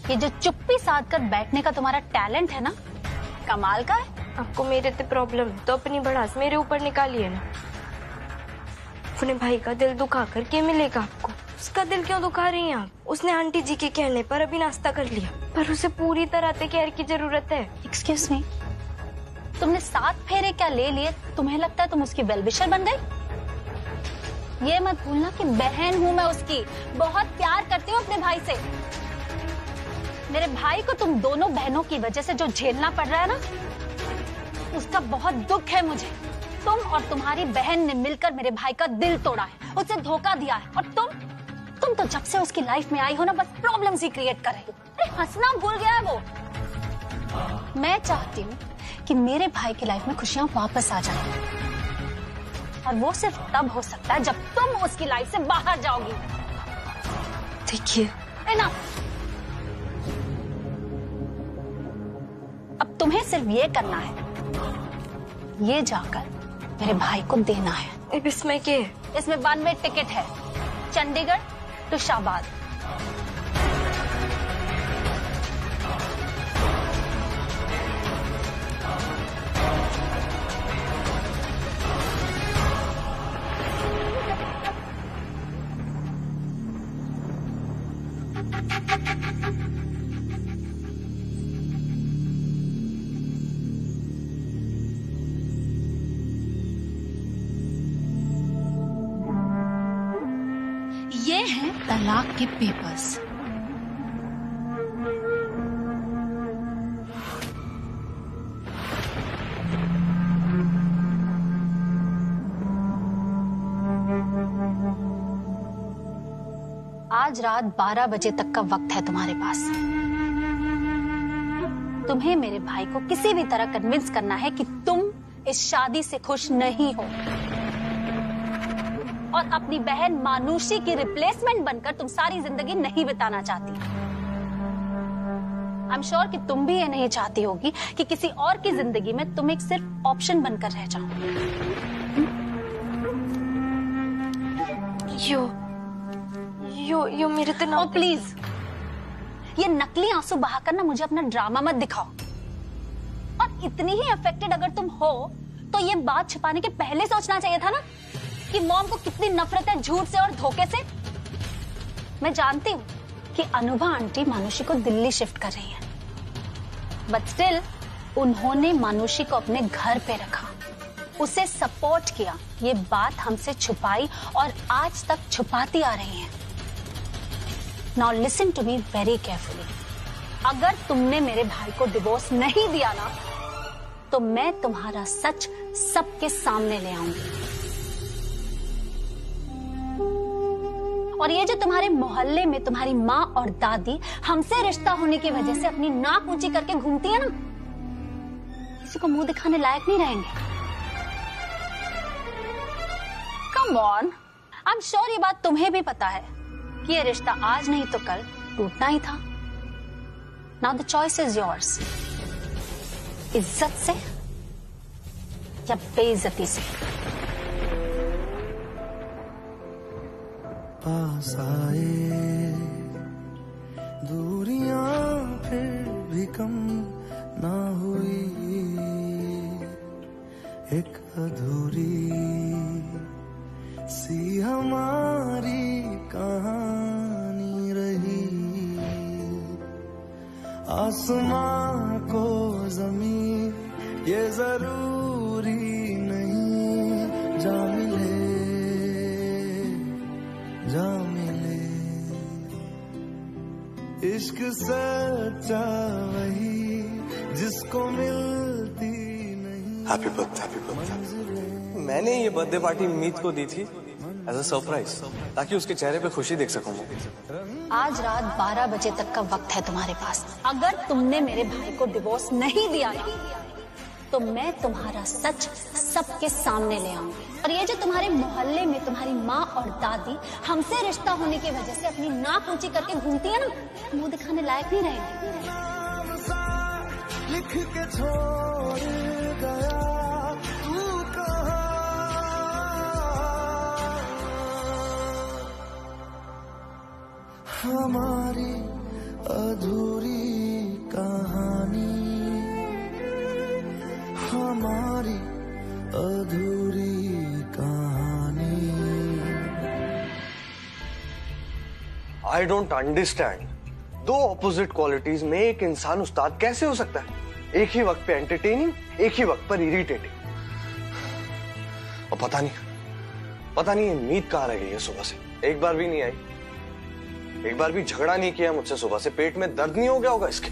ये जो चुप्पी साध कर बैठने का तुम्हारा टैलेंट है ना, कमाल का है। आपको मेरे से प्रॉब्लम तो अपनी भड़ास मेरे ऊपर निकालिए ना। अपने भाई का दिल दुखा कर क्या मिलेगा आपको? उसका दिल क्यों दुखा रही हैं आप? उसने आंटी जी के कहने पर अभी नाश्ता कर लिया, पर उसे पूरी तरह से केयर की जरूरत है। एक्सक्यूज मी, तुमने 7 फेरे क्या ले लिए? तुम्हें लगता है तुम उसकी वेलविशर बन गई? ये मत भूलना कि बहन हूँ मैं उसकी, बहुत प्यार करती हूँ अपने भाई से। मेरे भाई को तुम दोनों बहनों की वजह से जो झेलना पड़ रहा है ना, उसका बहुत दुख है मुझे। तुम और तुम्हारी बहन ने मिलकर मेरे भाई का दिल तोड़ा है, उसे धोखा दिया है, और तुम तो जब से उसकी लाइफ में आई हो ना, बस प्रॉब्लम्स ही क्रिएट कर रही हो। अरे हंसना भूल गया है वो। मैं चाहती हूँ कि मेरे भाई की लाइफ में खुशियां वापस आ जाए, और वो सिर्फ तब हो सकता है जब तुम उसकी लाइफ से बाहर जाओगी। देखिए ना, अब तुम्हें सिर्फ ये करना है ये जाकर मेरे भाई को देना है। अब इसमें क्या है? इसमें 1 वे टिकट है, चंडीगढ़ टू शाहबाद। ये हैं तलाक के पेपर्स। आज रात 12 बजे तक का वक्त है तुम्हारे पास। तुम्हें मेरे भाई को किसी भी तरह कन्विंस करना है कि तुम इस शादी से खुश नहीं हो और अपनी बहन मानुषी की रिप्लेसमेंट बनकर तुम सारी जिंदगी नहीं बिताना चाहती। आई एम श्योर कि तुम भी ये नहीं चाहती होगी कि किसी और की जिंदगी में तुम एक सिर्फ ऑप्शन बनकर रह जाओ। यो मेरे तो ना। प्लीज ये नकली आंसू बहाकर ना मुझे अपना ड्रामा मत दिखाओ। और इतनी ही अफेक्टेड अगर तुम हो तो ये बात छिपाने के पहले सोचना चाहिए था ना कि मॉम को कितनी नफरत है झूठ से और धोखे से। मैं जानती हूँ कि अनुभा आंटी मानुषी को दिल्ली शिफ्ट कर रही है, बट स्टिल उन्होंने मानुषी को अपने घर पे रखा, उसे सपोर्ट किया, ये बात हमसे छुपाई और आज तक छुपाती आ रही है। Now listen to me very carefully. अगर तुमने मेरे भाई को डिवोर्स नहीं दिया ना तो मैं तुम्हारा सच सबके सामने ले आऊंगी। और ये जो तुम्हारे मोहल्ले में तुम्हारी माँ और दादी हमसे रिश्ता होने की वजह से अपनी नाक ऊंची करके घूमती है ना, किसी को मुंह दिखाने लायक नहीं रहेंगे। Come on, I am sure ये बात तुम्हें भी पता है कि ये रिश्ता आज नहीं तो कल टूटना ही था। Now the choice is yours, इज्जत से या बेइज्जती से। पास आए दूरियां फिर भी कम ना हुई, एक अधूरी सी हमारी कहानी रही। आसमां को जमीन ये जरूरी नहीं, जा मिले जा मिले। इश्क सच्चा वही जिसको मिलती नहीं। Happy birthday. मैंने ये बर्थडे पार्टी मीत को दी थी एज अ सरप्राइज, ताकि उसके चेहरे पे खुशी देख सकूं। आज रात 12 बजे तक का वक्त है तुम्हारे पास। अगर तुमने मेरे भाई को डिवोर्स नहीं दिया ना तो मैं तुम्हारा सच सबके सामने ले आऊंगी। और ये जो तुम्हारे मोहल्ले में तुम्हारी माँ और दादी हमसे रिश्ता होने की वजह से अपनी नाक ऊंची करके घूमती है ना, मुंह दिखाने लायक नहीं रहेंगे। लिख के छोड़ गया तू कहाँ, हमारी अधूरी कहानी, हमारी अधूरी कहानी। आई डोंट अंडरस्टैंड, दो ऑपोजिट क्वालिटीज में एक इंसान उस्ताद कैसे हो सकता है? एक ही वक्त पे एंटरटेनिंग, एक ही वक्त पर इरिटेटिंग। और पता नहीं ये मीत कहाँ रह गई है सुबह से, एक बार भी नहीं आई, एक बार भी झगड़ा नहीं किया मुझसे सुबह से। पेट में दर्द नहीं हो गया होगा इसके?